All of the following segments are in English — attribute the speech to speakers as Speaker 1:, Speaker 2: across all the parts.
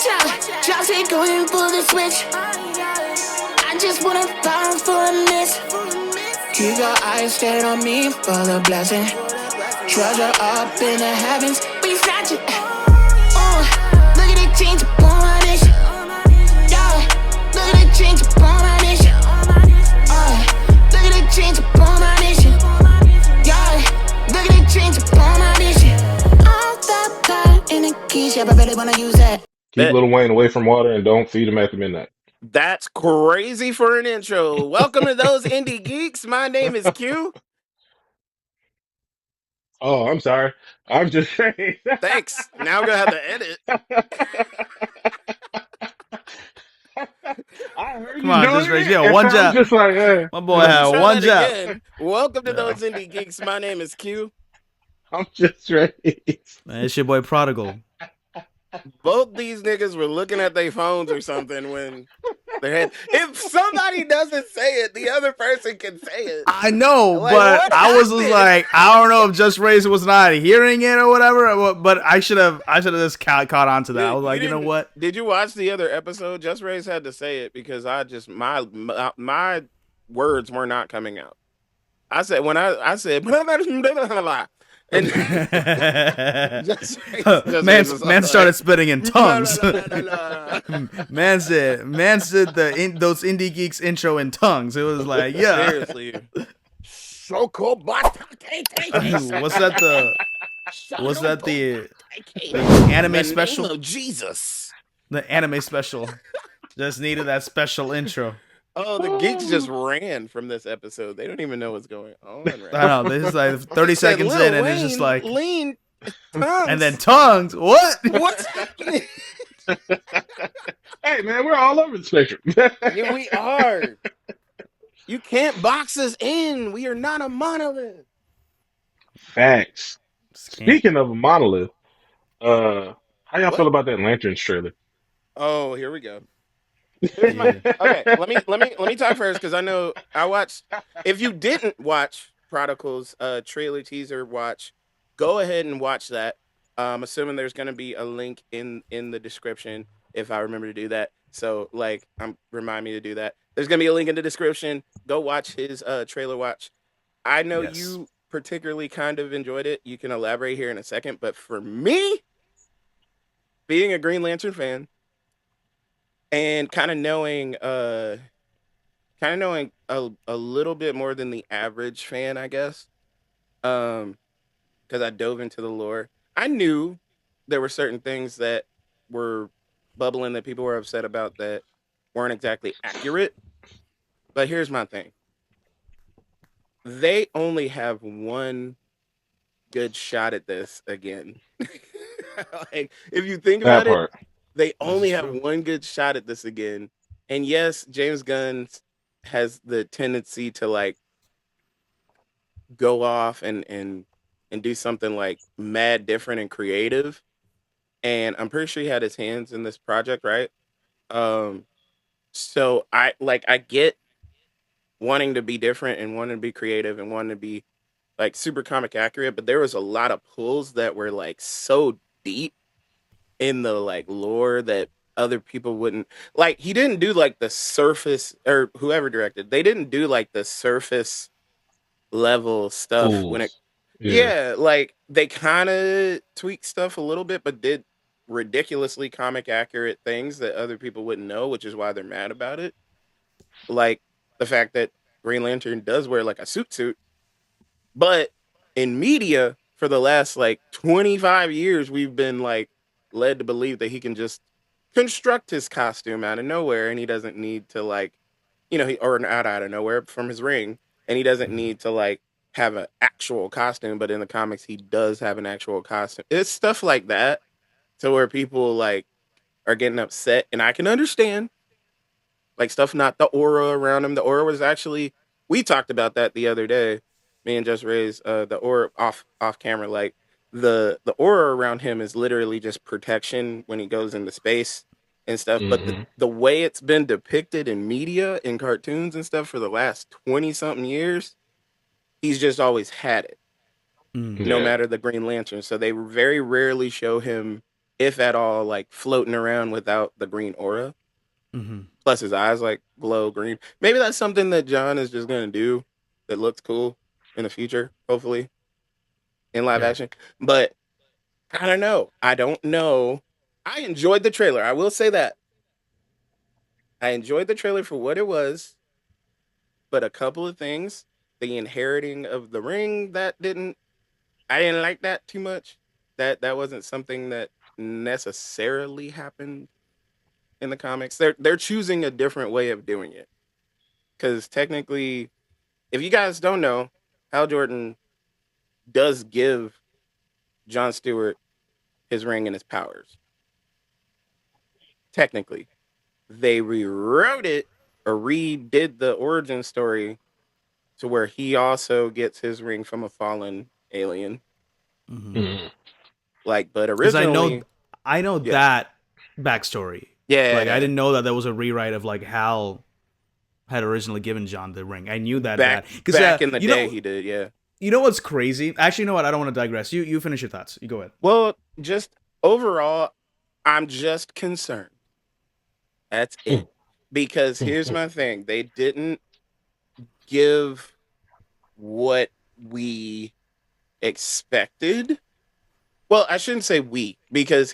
Speaker 1: out, JusRzd going for the switch. I just wanna find for a miss. Keep your eyes stayed on me for the blessing. Treasure up in the heavens, we snatch it. Look at the change upon my nation. Yeah, look at the change upon my nation. Look at the change upon my nation. Yeah, look at the change upon my nation. All that power in the keys, yeah, but I really wanna use that.
Speaker 2: Keep Lil Wayne away from water and don't feed him after midnight.
Speaker 3: That's crazy for an intro. Welcome to those indie geeks. My name is Q.
Speaker 2: Oh, I'm sorry. I'm just saying.
Speaker 3: Thanks. Now we're gonna have to edit.
Speaker 2: I heard
Speaker 4: Come
Speaker 2: you
Speaker 4: on,
Speaker 2: doing
Speaker 4: JusRzd.
Speaker 2: it,
Speaker 4: Yeah,
Speaker 2: and
Speaker 4: one
Speaker 2: so I'm
Speaker 4: job.
Speaker 2: just like, hey.
Speaker 4: My boy had
Speaker 3: Try
Speaker 4: one
Speaker 3: that
Speaker 4: job.
Speaker 3: again. Welcome to those indie geeks. My name is Q.
Speaker 2: I'm just ready.
Speaker 4: Man, it's your boy Prodigyl.
Speaker 3: Both these niggas were looking at their phones or something when they had. If somebody doesn't say it, the other person can say it.
Speaker 4: I know,
Speaker 3: Like,
Speaker 4: but
Speaker 3: what
Speaker 4: I was just
Speaker 3: happened?
Speaker 4: like, I don't know if JusRzd was not hearing it or whatever, but I should have just caught on to that. I was like, you know
Speaker 3: didn't-
Speaker 4: what?
Speaker 3: Did you watch the other episode? JusRzd had to say it because I just my words were not coming out. I said when I said blah, blah, blah, blah, blah, blah, and
Speaker 4: man started spitting in tongues.
Speaker 3: blah, blah, blah, blah.
Speaker 4: man said those indie geeks intro in tongues. It was like, yeah.
Speaker 3: Seriously. Shoko
Speaker 4: was that the anime special?
Speaker 3: Name of Jesus.
Speaker 4: The anime special. Just needed that special intro.
Speaker 3: Oh, the geeks just ran from this episode. They don't even know what's going on. Right
Speaker 4: I know. This is like 30 seconds in, and it's just like,
Speaker 3: lean tongues.
Speaker 4: and then tongues. What?
Speaker 3: What's happening?
Speaker 2: Hey, man, we're all over the spectrum.
Speaker 3: Yeah, we are. You can't box us in. We are not a monolith.
Speaker 2: Facts. Speaking of a monolith, how y'all feel about that Lanterns trailer?
Speaker 3: Oh, here we go. Here's my, okay, let me talk first because I know I watched. If you didn't watch Prodygyl's trailer teaser watch, go ahead and watch that. I'm assuming there's gonna be a link in the description if I remember to do that. So remind me to do that. There's gonna be a link in the description. Go watch his trailer watch. I know you particularly kind of enjoyed it. You can elaborate here in a second, but for me, being a Green Lantern fan. And kind of knowing a little bit more than the average fan, I guess, because I dove into the lore. I knew there were certain things that were bubbling that people were upset about that weren't exactly accurate. But here's my thing: they only have one good shot at this again. Like, if you think about it. They only have one good shot at this again. And yes, James Gunn has the tendency to like go off and do something like mad different and creative. And I'm pretty sure he had his hands in this project, right? So I get wanting to be different and wanting to be creative and wanting to be like super comic accurate, but there was a lot of pulls that were like so deep in the like lore that other people wouldn't like. He didn't do like the surface, or whoever directed, they didn't do like the surface level stuff when it like they kind of tweaked stuff a little bit, but did ridiculously comic accurate things that other people wouldn't know, which is why they're mad about it. Like the fact that Green Lantern does wear like a suit, but in media for the last like 25 years we've been like led to believe that he can just construct his costume out of nowhere, and he doesn't need to like, or not out of nowhere from his ring, and he doesn't need to like have an actual costume. But in the comics, he does have an actual costume. It's stuff like that, to where people like are getting upset, and I can understand. Like stuff, not the aura around him. The aura was actually, we talked about that the other day. Me and JusRzd, the aura off camera, like. The aura around him is literally just protection when he goes into space and stuff. But the way it's been depicted in media, in cartoons and stuff for the last 20-something years, he's just always had it. No matter the Green Lantern. So they very rarely show him if at all, like floating around without the green aura.
Speaker 4: Mm-hmm.
Speaker 3: Plus his eyes like glow green. Maybe that's something that John is just gonna do that looks cool in the future, hopefully, in live
Speaker 4: Yeah.
Speaker 3: action. But I don't know. I don't know. I enjoyed the trailer. I will say that. I enjoyed the trailer for what it was, but a couple of things, the inheriting of the ring, I didn't like that too much. That wasn't something that necessarily happened in the comics. They're choosing a different way of doing it. Cuz technically, if you guys don't know, Hal Jordan does give Jon Stewart his ring and his powers. Technically, they rewrote it or redid the origin story to where he also gets his ring from a fallen alien.
Speaker 4: Mm-hmm.
Speaker 2: Mm.
Speaker 3: Like, but
Speaker 4: Because
Speaker 3: originally,
Speaker 4: I know
Speaker 3: yeah,
Speaker 4: that backstory. Like I
Speaker 3: yeah,
Speaker 4: didn't know that there was a rewrite of like Hal had originally given John the ring. I knew that
Speaker 3: back
Speaker 4: because
Speaker 3: back in the day he did, yeah.
Speaker 4: you know what's crazy? Actually, you know what? I don't want to digress. You finish your thoughts. You go ahead.
Speaker 3: Well, just overall, I'm just concerned. That's it. Because here's my thing: they didn't give what we expected. Well, I shouldn't say we, because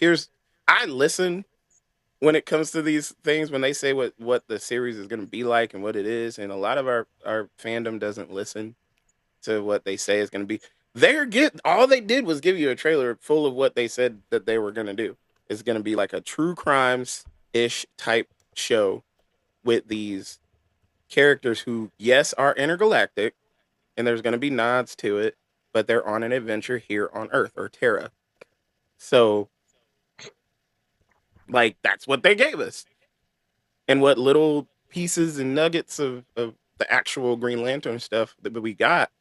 Speaker 3: I listen when it comes to these things when they say what the series is going to be like and what it is, and a lot of our fandom doesn't listen to what they say is going to be. All they did was give you a trailer full of what they said that they were going to do. It's going to be like a true crimes ish type show with these characters who, yes, are intergalactic, and there's going to be nods to it, but they're on an adventure here on Earth or Terra. So, like, that's what they gave us. And what little pieces and nuggets of the actual Green Lantern stuff that we got,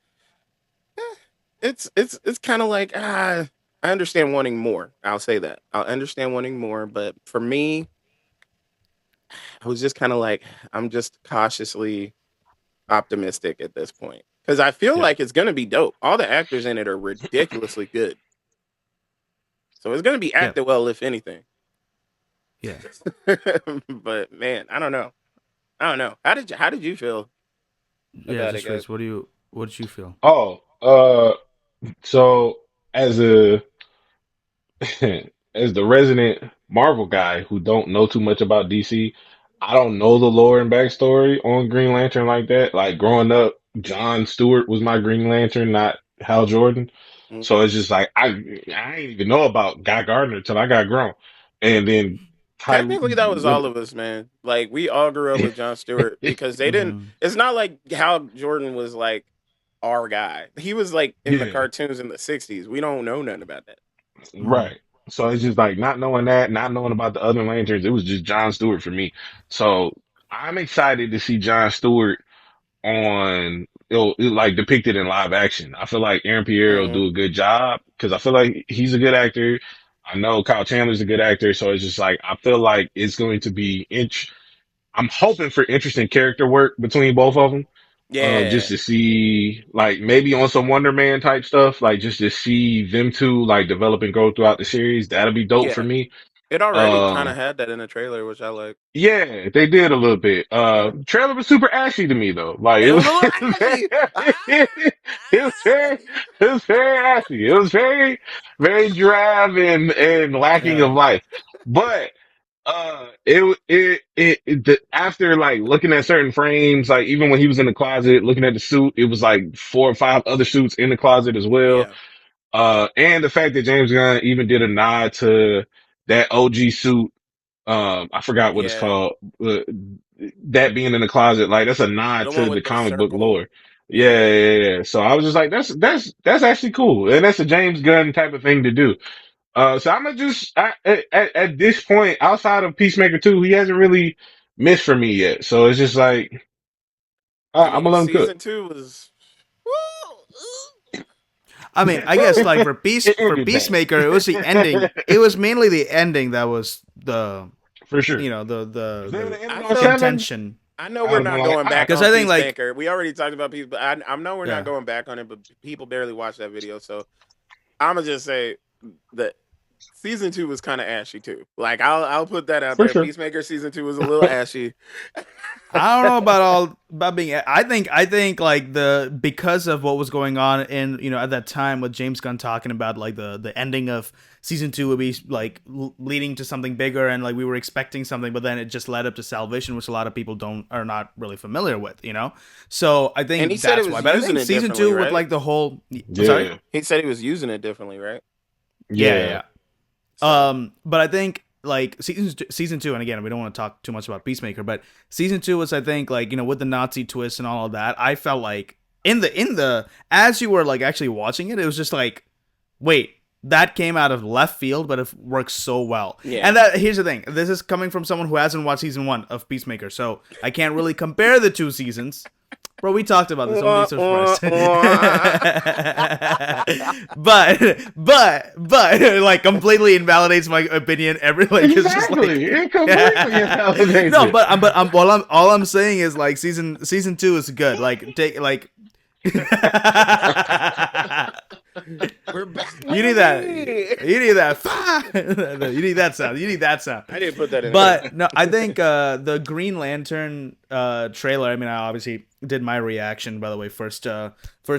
Speaker 3: it's kind of like, I understand wanting more. I'll say that. I'll understand wanting more, but for me, I was just kind of like, I'm just cautiously optimistic at this point. Because I feel
Speaker 2: Yeah.
Speaker 3: like it's going to be dope. All the actors in it are ridiculously good. So it's going to be
Speaker 4: Yeah.
Speaker 3: acted well, if anything.
Speaker 4: Yeah.
Speaker 3: But man, I don't know. I don't know. How did you feel
Speaker 4: Yeah.
Speaker 3: about it,
Speaker 4: Just
Speaker 3: guys?
Speaker 4: Riz, what did you feel?
Speaker 2: Oh, so as a as the resident Marvel guy who don't know too much about DC, I don't know the lore and backstory on Green Lantern like that. Like growing up, John Stewart was my Green Lantern, not Hal Jordan. So
Speaker 3: Okay.
Speaker 2: it's just like I didn't even know about Guy Gardner till I got grown, and then Ty
Speaker 3: Technically, that was
Speaker 2: when
Speaker 3: all of us, man. Like we all grew up with John Stewart because they didn't.
Speaker 4: Mm-hmm.
Speaker 3: It's not like Hal Jordan was like our guy. He was like in the
Speaker 2: yeah.
Speaker 3: cartoons in the '60s. We don't know nothing about that.
Speaker 4: Mm-hmm.
Speaker 2: Right. So it's just like not knowing that, not knowing about the other lanterns. It was just John Stewart for me. So I'm excited to see John Stewart on like depicted in live action. I feel like Aaron Pierre will
Speaker 3: Hmm.
Speaker 2: do a good job because I feel like he's a good actor. I know Kyle Chandler's a good actor, so it's just like I feel like it's going to be I'm hoping for interesting character work between both of them. Just
Speaker 3: Yeah,
Speaker 2: to see, like, maybe on some Wonder Man type stuff, like, just to see them two, like, develop and grow throughout the series. That'll be dope for
Speaker 3: yeah.
Speaker 2: me.
Speaker 3: It already kind of
Speaker 2: Um,
Speaker 3: had that in the trailer, which I like.
Speaker 2: yeah, they did a little bit.
Speaker 3: Yeah,
Speaker 2: Trailer was super ashy to me, though. Like,
Speaker 3: it
Speaker 2: it
Speaker 3: was
Speaker 2: was,
Speaker 3: a little
Speaker 2: it was very,
Speaker 3: ashy.
Speaker 2: it was very, it was very ashy. It was very, very drab and lacking of
Speaker 4: Yeah.
Speaker 2: life. But after like looking at certain frames, like even when he was in the closet looking at the suit, it was like 4 or 5 other suits in the closet as well.
Speaker 3: Yeah,
Speaker 2: And the fact that James Gunn even did a nod to that OG suit, I forgot what it's
Speaker 3: yeah.
Speaker 2: called, that being in the closet, like that's a nod
Speaker 3: The one
Speaker 2: to the
Speaker 3: with the
Speaker 2: comic book
Speaker 3: circle.
Speaker 2: lore. Yeah,
Speaker 3: Yeah.
Speaker 2: yeah, yeah. So I was just like, that's actually cool, and that's a James Gunn type of thing to do. So I'm gonna at this point, outside of Peacemaker 2, he hasn't really missed for me yet. So it's just like,
Speaker 3: I
Speaker 2: I'm
Speaker 3: mean,
Speaker 2: gonna let him cook.
Speaker 3: season two was. Woo!
Speaker 4: I mean, I guess like for
Speaker 2: It
Speaker 4: for
Speaker 2: ended bad.
Speaker 4: Peacemaker, it was the ending. It was mainly the ending that was the
Speaker 2: For sure.
Speaker 4: the
Speaker 2: If they would have
Speaker 3: I
Speaker 2: ended on
Speaker 3: feel.
Speaker 2: seven,
Speaker 4: contention.
Speaker 3: I know
Speaker 2: I
Speaker 3: we're
Speaker 2: would have been
Speaker 3: not
Speaker 2: like,
Speaker 3: going
Speaker 2: all right.
Speaker 3: back
Speaker 4: Because
Speaker 3: on
Speaker 4: I think like
Speaker 3: Peacemaker. We already talked about Peace, but I know we're not
Speaker 4: yeah.
Speaker 3: going back on it. But people barely watch that video, so I'm gonna just say that season 2 was kind of ashy too. Like I'll put that out
Speaker 2: For
Speaker 3: there.
Speaker 2: sure.
Speaker 3: Peacemaker season 2 was a little ashy.
Speaker 4: I don't know about being. I think like because of what was going on in at that time with James Gunn talking about like the ending of season 2 would be like leading to something bigger, and like we were expecting something, but then it just led up to Salvation, which a lot of people are not really familiar with. So I think
Speaker 3: And he said
Speaker 4: that's
Speaker 3: it was
Speaker 4: why. But I think
Speaker 3: using it
Speaker 4: season 2
Speaker 3: differently,
Speaker 4: with
Speaker 3: right?
Speaker 4: like the whole. I'm
Speaker 2: Yeah.
Speaker 4: sorry.
Speaker 3: He said he was using it differently, right?
Speaker 4: Yeah.
Speaker 3: So,
Speaker 4: But I think like season 2, and again, we don't want to talk too much about Peacemaker, but season 2 was, I think, like with the Nazi twist and all of that, I felt like in the as you were like actually watching it, it was just like, wait, that came out of left field, but it works so well.
Speaker 3: Yeah.
Speaker 4: And here's the thing: this is coming from someone who hasn't watched season 1 of Peacemaker, so I can't really compare the two seasons. Bro, we talked about this. Don't be surprised. but like completely invalidates my opinion.
Speaker 2: Exactly. It completely invalidates
Speaker 4: no,
Speaker 2: it.
Speaker 4: but all I'm saying is like season 2 is good. Like take like.
Speaker 3: we're back.
Speaker 4: You need that. You need that. You need that sound. You need that sound.
Speaker 3: I didn't put that in.
Speaker 4: But no, I think the Green Lantern trailer. I mean, I obviously did my reaction. By the way, first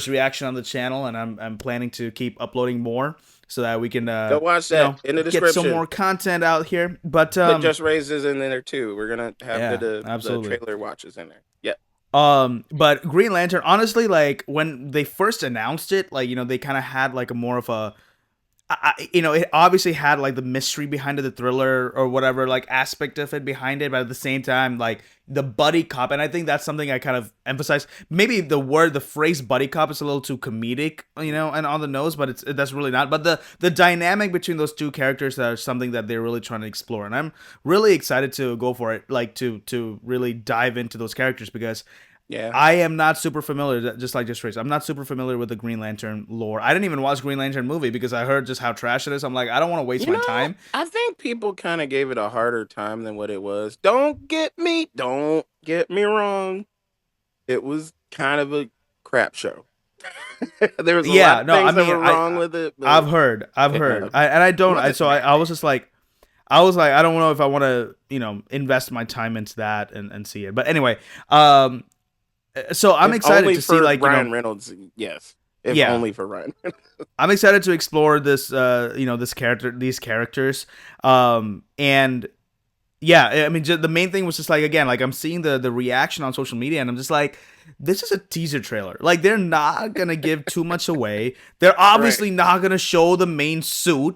Speaker 4: reaction on the channel, and I'm planning to keep uploading more so that we can
Speaker 3: go watch that in the description.
Speaker 4: Get some more content out here. But
Speaker 3: JusRzd is in there too. We're gonna have the trailer watches in there. Yeah.
Speaker 4: But Green Lantern, honestly, like when they first announced it, like they kind of had like a more of a, it obviously had like the mystery behind it, the thriller or whatever like aspect of it behind it, but at the same time, like the buddy cop, and I think that's something I kind of emphasize. Maybe the phrase buddy cop is a little too comedic, and on the nose, but that's really not. But the dynamic between those two characters are something that they're really trying to explore, and I'm really excited to go for it, like to really dive into those characters because.
Speaker 3: Yeah,
Speaker 4: I am not super familiar, just like JusRzd. I'm not super familiar with the Green Lantern lore. I didn't even watch Green Lantern movie because I heard just how trash it is. I'm like, I don't want to waste my time.
Speaker 3: I think people kind of gave it a harder time than what it was. Don't get me wrong. It was kind of a crap show. There was a lot of things that were wrong with it.
Speaker 4: I've heard. I was just like, I don't know if I want to, invest my time into that and see it. But anyway, so I'm excited to see like
Speaker 3: Ryan Reynolds. Yes. Only for Ryan.
Speaker 4: I'm excited to explore this, these characters. And yeah, I mean, the main thing was just like, again, like I'm seeing the reaction on social media and I'm just like, this is a teaser trailer. Like they're not going to give too much away. They're obviously not going to show the main suit.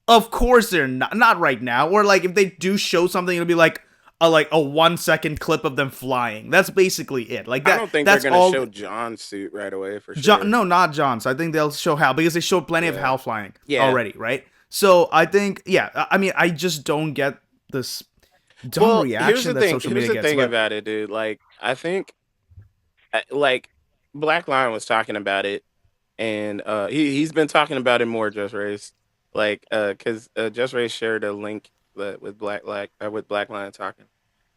Speaker 4: Of course they're not right now. Or like if they do show something, it'll be like a 1 second clip of them flying. That's basically it. Like that.
Speaker 3: I don't think they're gonna show John's suit right away for sure.
Speaker 4: No, not John's. I think they'll show Hal because they showed plenty of Hal flying already, right? So I think, I mean, I just don't get this dumb reaction that social media gets.
Speaker 3: Here's the thing about it, dude. Like I think, like Black Lion was talking about it, and he's been talking about it more. JusRzd, like because JusRzd shared a link with Black Lion talking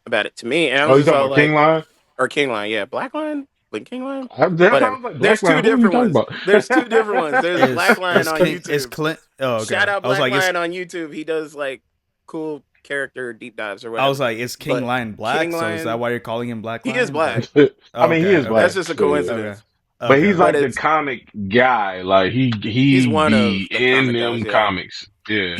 Speaker 3: about it to me, and I was
Speaker 2: talking about King Lion
Speaker 3: or King Lion, yeah, Black Lion, King Lion.
Speaker 2: There's
Speaker 3: two different ones. There's two different ones. There's Black Lion on YouTube.
Speaker 4: Okay.
Speaker 3: Shout out Black Lion on YouTube. He does like cool character deep dives or whatever.
Speaker 4: I was like, is King Lion black? So is that why you're calling him Black Lion?
Speaker 3: He is black.
Speaker 2: I mean, he is black.
Speaker 3: That's just a coincidence.
Speaker 2: But he's like the comic guy. Like he's one of in them comics. Yeah.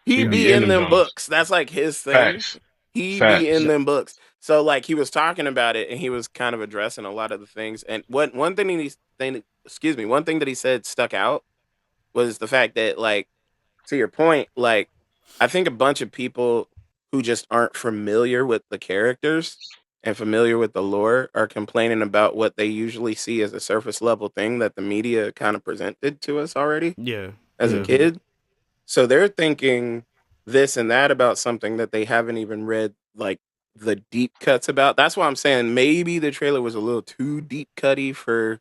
Speaker 3: He be in them books. That's like his thing.
Speaker 2: Facts.
Speaker 3: He be in them books. So like he was talking about it and he was kind of addressing a lot of the things. And one thing that he said stuck out was the fact that, like, to your point, like I think a bunch of people who just aren't familiar with the characters and familiar with the lore are complaining about what they usually see as a surface level thing that the media kind of presented to us already.
Speaker 4: Yeah.
Speaker 3: As a kid. So they're thinking this and that about something that they haven't even read, like the deep cuts about. That's why I'm saying maybe the trailer was a little too deep cutty for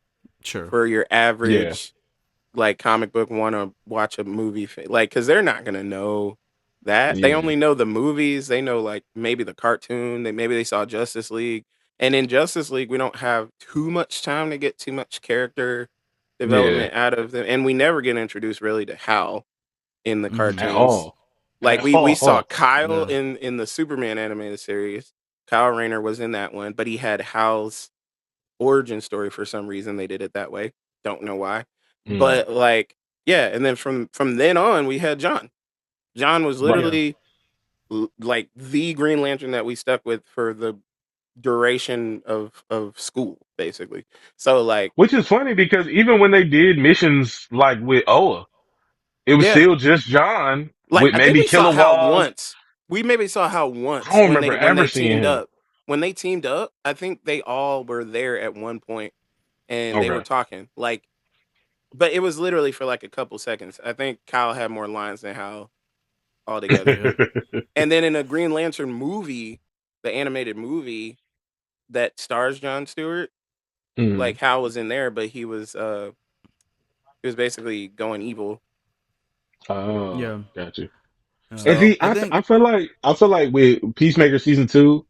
Speaker 3: your average like comic book want to watch a movie like, because they're not gonna know that. They only know the movies. They know like maybe the cartoon. Maybe they saw Justice League, and in Justice League we don't have too much time to get too much character development out of them, and we never get introduced really to Hal. in the
Speaker 4: Mhm.
Speaker 2: At
Speaker 3: cartoons.
Speaker 2: all.
Speaker 3: Like
Speaker 2: At
Speaker 3: we saw
Speaker 2: all.
Speaker 3: Kyle
Speaker 4: Yeah.
Speaker 3: in the Superman animated series. Kyle Rayner was in that one, but he had Hal's origin story for some reason. They did it that way. Don't know why.
Speaker 2: Mm.
Speaker 3: But like, yeah, and then from then on we had John. John was
Speaker 2: Right.
Speaker 3: literally like the Green Lantern that we stuck with for the duration of school, basically. So like,
Speaker 2: Which is funny because even when they did missions like with Oa, it was
Speaker 3: yeah,
Speaker 2: still just John
Speaker 3: like
Speaker 2: with
Speaker 3: I think
Speaker 2: maybe
Speaker 3: we saw
Speaker 2: Killer
Speaker 3: Hal
Speaker 2: Walls.
Speaker 3: once. We maybe saw Hal
Speaker 2: I
Speaker 3: once
Speaker 2: don't remember
Speaker 3: when
Speaker 2: ever
Speaker 3: they
Speaker 2: seeing
Speaker 3: teamed
Speaker 2: him.
Speaker 3: up. When they teamed up, I think they all were there at one point and they were
Speaker 2: Okay.
Speaker 3: talking. Like, but it was literally for like a couple seconds. I think Kyle had more lines than Hal altogether.
Speaker 4: Yeah.
Speaker 3: And then in a Green Lantern movie, the animated movie that stars Jon Stewart,
Speaker 2: Mm.
Speaker 3: like Hal was in there, but he was basically going evil.
Speaker 2: Oh,
Speaker 4: Yeah.
Speaker 2: gotcha. And
Speaker 3: So
Speaker 2: see,
Speaker 4: I think.
Speaker 2: I feel like with Peacemaker season 2,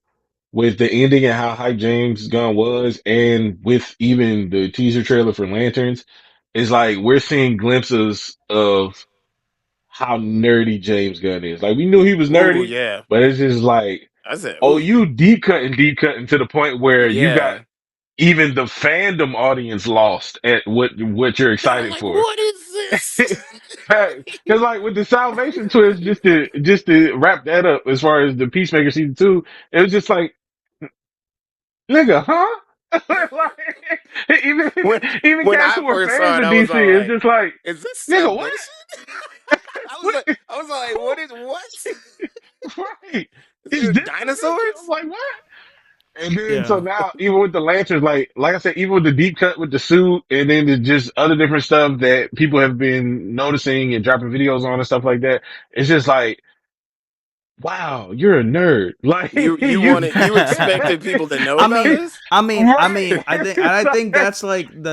Speaker 2: with the ending and how hype James Gunn was, and with even the teaser trailer for Lanterns, it's like we're seeing glimpses of how nerdy James Gunn is. Like we knew he was
Speaker 3: ooh
Speaker 2: nerdy,
Speaker 3: yeah.
Speaker 2: but it's just like,
Speaker 3: I said,
Speaker 2: oh,
Speaker 3: ooh
Speaker 2: you deep cutting to the point where you got
Speaker 3: yeah.
Speaker 2: even the fandom audience lost at what you're
Speaker 3: They're
Speaker 2: excited
Speaker 3: like,
Speaker 2: for.
Speaker 3: what is this?
Speaker 2: Because like with the Salvation twist, just to wrap that up, as far as the Peacemaker season 2, it was just like, nigga, huh? Like,
Speaker 3: when
Speaker 2: even
Speaker 3: when
Speaker 2: cats
Speaker 3: I
Speaker 2: who are
Speaker 3: first
Speaker 2: fans
Speaker 3: saw it,
Speaker 2: of
Speaker 3: I was
Speaker 2: DC,
Speaker 3: all
Speaker 2: it's
Speaker 3: like,
Speaker 2: just like,
Speaker 3: is this
Speaker 2: nigga, what?
Speaker 3: Salvation?
Speaker 2: What?
Speaker 3: I was like, what is what?
Speaker 2: Right?
Speaker 3: Is
Speaker 2: Is
Speaker 3: there
Speaker 2: this Salvation? I'm
Speaker 3: dinosaurs?
Speaker 2: like, what? And then so
Speaker 4: Yeah.
Speaker 2: now, even with the lanterns, like I said, even with the deep cut with the suit, and then the just other different stuff that people have been noticing and dropping videos on and stuff like that, it's just like, wow, you're a nerd. Like you,
Speaker 3: You expected people to know
Speaker 4: I
Speaker 3: about
Speaker 4: mean,
Speaker 3: this?
Speaker 2: right?
Speaker 4: I think
Speaker 2: Like,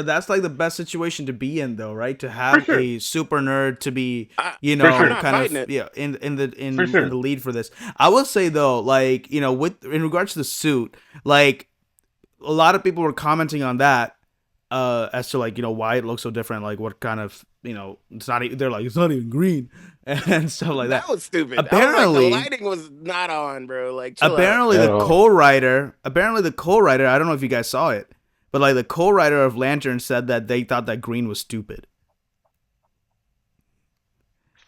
Speaker 4: that's like the best situation to be in, though, right? To
Speaker 2: for
Speaker 4: have
Speaker 2: sure,
Speaker 4: a super nerd to be,
Speaker 2: for
Speaker 3: I'm
Speaker 2: sure,
Speaker 3: not
Speaker 4: kind
Speaker 3: fighting
Speaker 4: of,
Speaker 3: it.
Speaker 4: yeah,
Speaker 2: for
Speaker 4: in
Speaker 2: sure.
Speaker 4: the lead for this. I will say though, like, with in regards to the suit, like a lot of people were commenting on that, as to, like, why it looks so different, like what kind of, it's not. They're like, it's not even green and stuff like
Speaker 3: That
Speaker 4: that.
Speaker 3: was stupid. I was like, the
Speaker 4: Apparently,
Speaker 3: lighting was not on, bro. Like, chill out.
Speaker 2: At all.
Speaker 4: apparently the co-writer, I don't know if you guys saw it, but like the co-writer of Lantern said that they thought that green was stupid.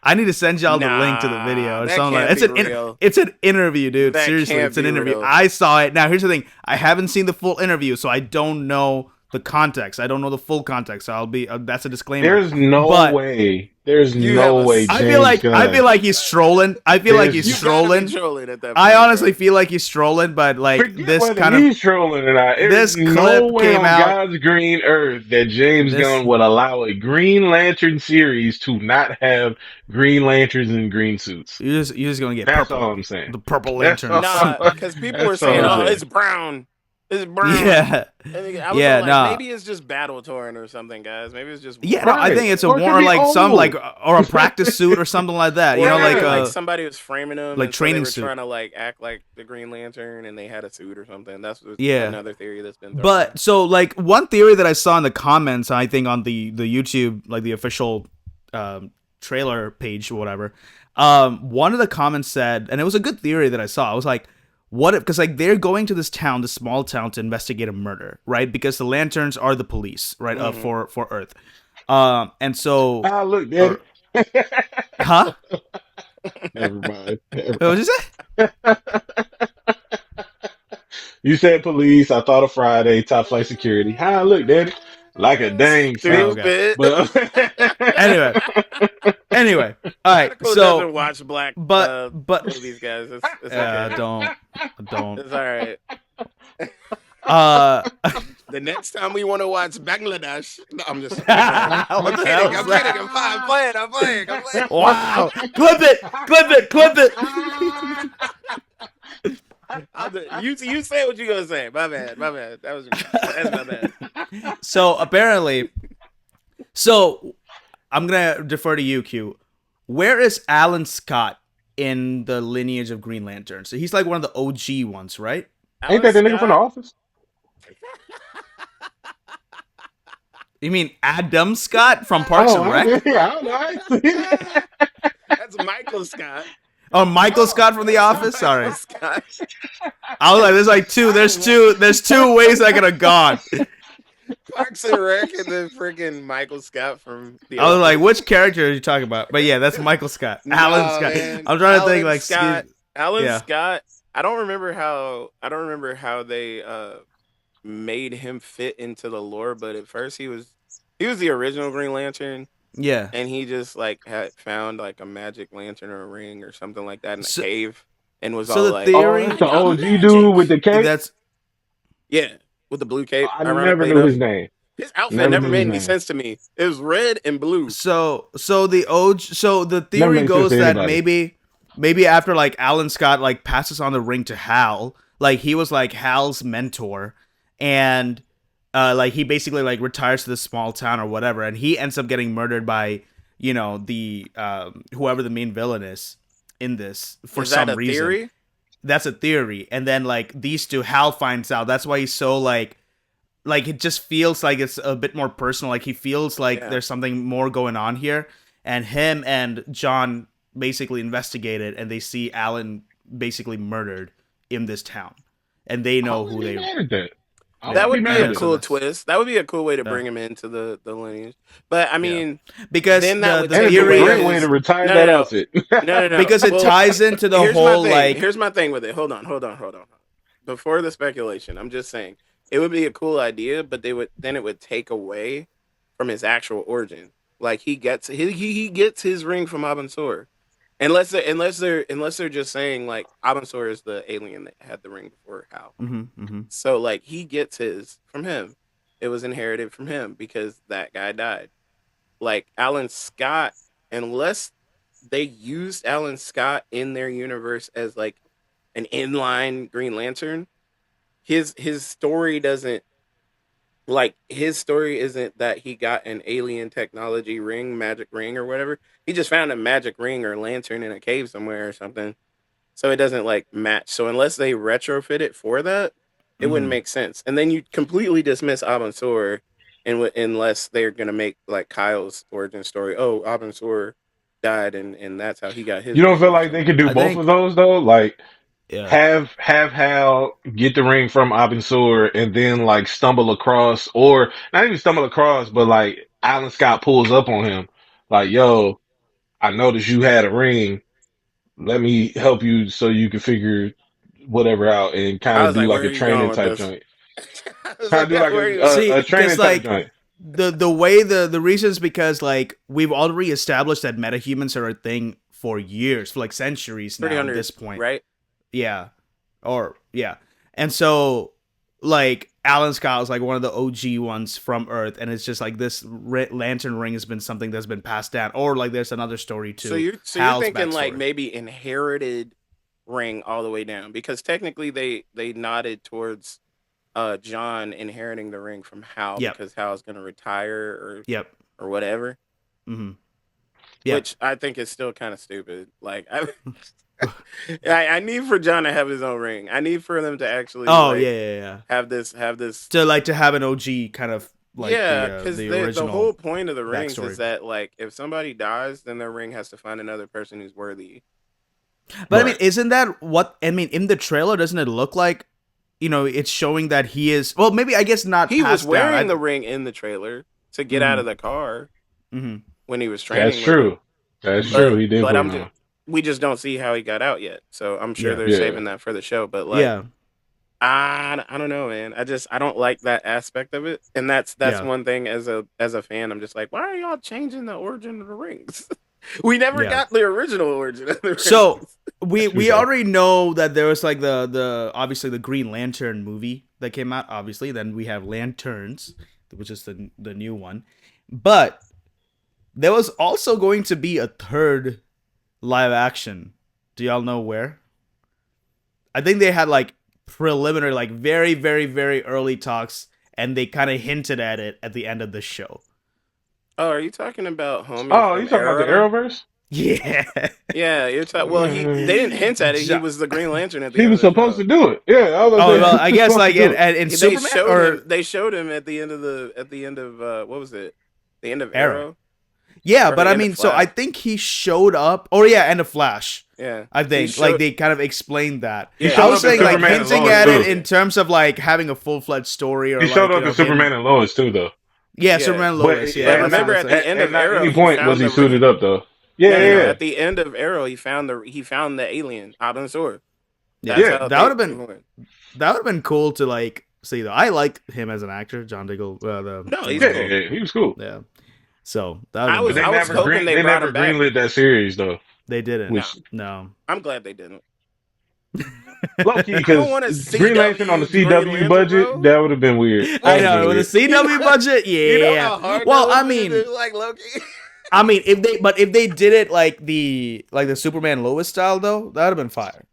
Speaker 4: I need to send y'all the link to the
Speaker 3: Nah,
Speaker 4: video or
Speaker 3: that
Speaker 4: something like
Speaker 3: can't
Speaker 4: that.
Speaker 3: be real.
Speaker 4: It's an interview, dude.
Speaker 3: That
Speaker 4: Seriously,
Speaker 3: can't
Speaker 4: it's an
Speaker 3: be
Speaker 4: interview.
Speaker 3: real.
Speaker 4: I saw it. Now here's the thing: I haven't seen the full interview, so I don't know the context. I don't know the full context. So I'll be that's a disclaimer.
Speaker 2: There's no
Speaker 4: But
Speaker 2: way. There's
Speaker 3: You have
Speaker 2: no
Speaker 3: a
Speaker 2: way James
Speaker 4: I
Speaker 2: Gunn.
Speaker 4: feel like he's trolling. I feel like
Speaker 2: There's
Speaker 4: he's
Speaker 3: you gotta be
Speaker 4: trolling.
Speaker 3: trolling at that
Speaker 4: I
Speaker 3: point,
Speaker 4: honestly
Speaker 3: bro.
Speaker 4: feel like he's trolling, but like
Speaker 2: forget whether he's trolling or not. There's
Speaker 4: this
Speaker 2: no
Speaker 4: clip
Speaker 2: way
Speaker 4: came
Speaker 2: on
Speaker 4: out.
Speaker 2: God's green earth that James
Speaker 4: This
Speaker 2: Gunn would allow a Green Lantern series to not have Green Lanterns in green suits.
Speaker 4: you're just gonna get
Speaker 2: That's
Speaker 4: purple,
Speaker 2: all I'm saying.
Speaker 4: the purple
Speaker 2: That's
Speaker 4: lantern
Speaker 2: all.
Speaker 4: suit.
Speaker 3: Nah, because people were
Speaker 2: That's all
Speaker 3: saying,
Speaker 2: I'm
Speaker 3: "Oh,
Speaker 2: saying.
Speaker 3: it's brown, it's brown,"
Speaker 4: Yeah,
Speaker 3: and I was all
Speaker 4: yeah,
Speaker 3: like,
Speaker 4: nah.
Speaker 3: "Maybe it's just battle torn or something, guys. Maybe it's just
Speaker 4: Yeah,
Speaker 3: worn."
Speaker 4: no, I
Speaker 2: Right.
Speaker 4: think it's a
Speaker 2: Or it could
Speaker 4: more
Speaker 2: be
Speaker 4: like some like
Speaker 2: old.
Speaker 4: or a practice suit or something like that.
Speaker 3: Or
Speaker 4: Like
Speaker 3: maybe
Speaker 2: Yeah.
Speaker 3: like somebody was framing them,
Speaker 4: like
Speaker 3: and so they
Speaker 4: training
Speaker 3: were
Speaker 4: suit.
Speaker 3: trying to like act like the Green Lantern, and they had a suit or something. That's
Speaker 4: Yeah.
Speaker 3: another theory that's been thrown around.
Speaker 4: But so like one theory that I saw in the comments, I think on the YouTube, like the official trailer page or whatever, one of the comments said, and it was a good theory that I saw. I was like, what if, because like they're going to this town, this small town, to investigate a murder, right? Because the lanterns are the police, right? For Earth. And so,
Speaker 2: Ah, look, Daddy.
Speaker 4: or, huh?
Speaker 2: Never mind. Never
Speaker 4: What did you say?
Speaker 2: mind. You said police. I thought of Friday. Top flight security. Hi, look, Daddy. Like a dang
Speaker 4: Oh,
Speaker 2: son.
Speaker 4: okay.
Speaker 3: Stupid.
Speaker 2: But
Speaker 4: Anyway, all right.
Speaker 3: Radical
Speaker 4: So,
Speaker 3: doesn't watch black
Speaker 4: but
Speaker 3: movies, guys. It's okay.
Speaker 4: don't.
Speaker 3: It's all right.
Speaker 4: Uh,
Speaker 3: The next time we want to watch Bangladesh, no, I'm just.
Speaker 4: What
Speaker 3: I'm
Speaker 4: the
Speaker 3: kidding.
Speaker 4: hell
Speaker 3: I'm
Speaker 4: is
Speaker 3: kidding.
Speaker 4: that?
Speaker 3: I'm fine. I'm playing.
Speaker 4: Wow! Clip it!
Speaker 3: You say what you gonna say. My bad. That's my bad.
Speaker 4: So apparently, I'm gonna defer to you, Q. Where is Alan Scott in the lineage of Green Lantern? So he's like one of the OG ones, right?
Speaker 2: ain't
Speaker 3: Alan
Speaker 2: that the nigga from The
Speaker 3: Scott.
Speaker 2: Office?
Speaker 4: You mean Adam Scott from Parks
Speaker 2: Oh,
Speaker 4: and Rec?
Speaker 2: I don't know. I ain't seen that.
Speaker 3: That's Michael Scott.
Speaker 4: Oh, Michael Scott from The Office. Sorry,
Speaker 3: Michael Scott.
Speaker 4: I was like, there's like two. There's two ways I could have gone.
Speaker 3: Parks and Rec and then freaking Michael Scott from The
Speaker 4: I was
Speaker 3: Office.
Speaker 4: like, which character are you talking about? But yeah, that's Michael Scott. Alan Scott.
Speaker 3: Man.
Speaker 4: I'm trying to think like
Speaker 3: Scott. Alan
Speaker 4: yeah.
Speaker 3: Scott. I don't remember how they made him fit into the lore, but at first he was the original Green Lantern.
Speaker 4: Yeah.
Speaker 3: And he just like had found like a magic lantern or a ring or something like that in a cave and was all
Speaker 4: the
Speaker 3: like,
Speaker 4: theory,
Speaker 2: the OG dude with the cape.
Speaker 4: That's
Speaker 3: with the blue cape.
Speaker 2: I never knew his name.
Speaker 3: His outfit never made any sense to me. It was red and blue.
Speaker 4: So the theory goes that maybe after like Alan Scott like passes on the ring to Hal, like he was like Hal's mentor, and like he basically like retires to this small town or whatever, and he ends up getting murdered by the whoever the main villain is in this for some reason.
Speaker 3: Theory?
Speaker 4: That's a theory, and then like these two, Hal finds out. That's why he's so like it just feels like it's a bit more personal. Like he feels like there's something more going on here, and him and John basically investigate it, and they see Alan basically murdered in this town, and they know who they are.
Speaker 3: That would be a cool twist. That would be a cool way to bring him into the lineage. But I mean,
Speaker 4: because
Speaker 3: then that
Speaker 4: the theory
Speaker 2: is a great way to retire that outfit.
Speaker 3: No.
Speaker 4: Because it ties into the whole like.
Speaker 3: Here's my thing with it. Hold on. Before the speculation, I'm just saying it would be a cool idea, but it would take away from his actual origin. Like he gets his ring from Abensur. Unless they're just saying like Abensur is the alien that had the ring before Hal. So like he gets his from him. It was inherited from him because that guy died. Like Alan Scott, unless they used Alan Scott in their universe as like an inline Green Lantern, his story doesn't his story isn't that he got an alien technology ring, magic ring or whatever. He just found a magic ring or lantern in a cave somewhere or something. So it doesn't like match. So unless they retrofit it for that, it wouldn't make sense. And then you completely dismiss Abensur unless they're going to make like Kyle's origin story. Oh, Abensur died and that's how he got his.
Speaker 2: You don't feel like they could do both of those though? Like have Hal get the ring from Abensur and then like stumble across, or not even stumble across, but like Alan Scott pulls up on him like, yo, I noticed you had a ring. Let me help you so you can figure whatever out and kind of do like a training type joint. Kind of do like a training type joint.
Speaker 4: The way the reason is because like we've already established that metahumans are a thing for years, for like centuries now at this point.
Speaker 3: Right?
Speaker 4: Yeah. And so like Alan Scott was like one of the OG ones from Earth, and it's just like this lantern ring has been something that's been passed down, or like there's another story too.
Speaker 3: So you're thinking like maybe inherited ring all the way down, because technically they nodded towards John inheriting the ring from Hal because Hal's going to retire or whatever. Which I think is still kind of stupid. Like I need for John to have his own ring. I need for them to actually have this
Speaker 4: to have an OG kind of like
Speaker 3: because
Speaker 4: the original
Speaker 3: the whole point of the rings
Speaker 4: backstory
Speaker 3: is that like if somebody dies, then their ring has to find another person who's worthy.
Speaker 4: But I mean, isn't that what I mean in the trailer? Doesn't it look like it's showing that he is? Well, maybe I guess not.
Speaker 3: He was wearing the ring in the trailer to get out of the car when he was training.
Speaker 2: That's true. That's true. He did.
Speaker 3: But we just don't see how he got out yet. So I'm sure they're saving that for the show. But like, I don't know, man. I don't like that aspect of it. And that's one thing as a fan. I'm just like, why are y'all changing the origin of the rings? We never got the original origin of the rings.
Speaker 4: So we already know that there was like the obviously the Green Lantern movie that came out. Obviously, then we have Lanterns, which is the new one. But there was also going to be a third live action. Do y'all know where? I think they had like preliminary, like very, very, very early talks, and they kind of hinted at it at the end of the show.
Speaker 3: Oh, are you talking about Homie?
Speaker 2: Oh, you talking about the Arrowverse?
Speaker 4: Yeah.
Speaker 3: Yeah, you're talking. Well, they didn't hint at it. He was the Green Lantern at the end.
Speaker 2: He was supposed to do it. Yeah.
Speaker 4: I guess like in Superman
Speaker 3: they showed him at the end of what was it? The end of Arrow.
Speaker 4: Yeah,
Speaker 3: Or
Speaker 4: but I
Speaker 3: end of
Speaker 4: mean, so I
Speaker 3: Flash.
Speaker 4: think he showed up. Oh yeah, and a Flash.
Speaker 3: Yeah,
Speaker 4: I think like they kind of explained that.
Speaker 3: Yeah,
Speaker 4: I
Speaker 2: showed
Speaker 4: was
Speaker 2: up in
Speaker 4: saying like
Speaker 2: Superman and
Speaker 4: hinting
Speaker 2: Lois,
Speaker 4: at it
Speaker 2: too.
Speaker 4: in terms of like having a full fledged story or
Speaker 2: He showed
Speaker 4: like
Speaker 2: up in Superman and Lois too, though.
Speaker 4: yeah,
Speaker 3: Yeah.
Speaker 4: Superman and
Speaker 2: But
Speaker 4: Lois. Yeah,
Speaker 3: But
Speaker 4: that's
Speaker 3: remember,
Speaker 4: what
Speaker 3: at
Speaker 4: I was
Speaker 3: the end
Speaker 2: at
Speaker 3: of
Speaker 2: not
Speaker 3: Arrow,
Speaker 2: any
Speaker 3: he
Speaker 2: point was
Speaker 3: found
Speaker 2: he
Speaker 3: the
Speaker 2: suited up, though. Yeah,
Speaker 3: no.
Speaker 2: yeah,
Speaker 3: At the end of Arrow, he found the alien out on the sword.
Speaker 4: yeah,
Speaker 3: That's
Speaker 2: Yeah.
Speaker 3: how
Speaker 4: that would have
Speaker 3: they
Speaker 4: been
Speaker 3: went.
Speaker 4: that would have been cool to like see though. I like him as an actor, John Diggle.
Speaker 3: No, he's
Speaker 2: yeah,
Speaker 3: cool.
Speaker 2: yeah, he was cool.
Speaker 4: Yeah. So that would
Speaker 3: I
Speaker 4: have
Speaker 2: But
Speaker 4: been
Speaker 3: was
Speaker 4: dope. So,
Speaker 3: hoping they
Speaker 2: they
Speaker 3: brought
Speaker 2: never
Speaker 3: him back.
Speaker 2: greenlit that series, though.
Speaker 4: they didn't.
Speaker 3: No,
Speaker 2: Which
Speaker 4: No.
Speaker 3: I'm glad they didn't.
Speaker 2: low key,
Speaker 3: I don't
Speaker 2: because
Speaker 3: want to
Speaker 2: Green Lantern on the
Speaker 3: CW Green
Speaker 2: CW
Speaker 3: Lantern,
Speaker 2: budget,
Speaker 3: bro.
Speaker 2: that would have been weird. That
Speaker 4: I
Speaker 2: would have been
Speaker 4: know with a
Speaker 2: weird.
Speaker 4: CW budget,
Speaker 3: You know
Speaker 4: yeah.
Speaker 3: how hard
Speaker 4: Well,
Speaker 3: that
Speaker 4: I
Speaker 3: would be
Speaker 4: mean,
Speaker 3: to, like Loki.
Speaker 4: I mean, if they did it like the Superman Lois style though, that would have been fire.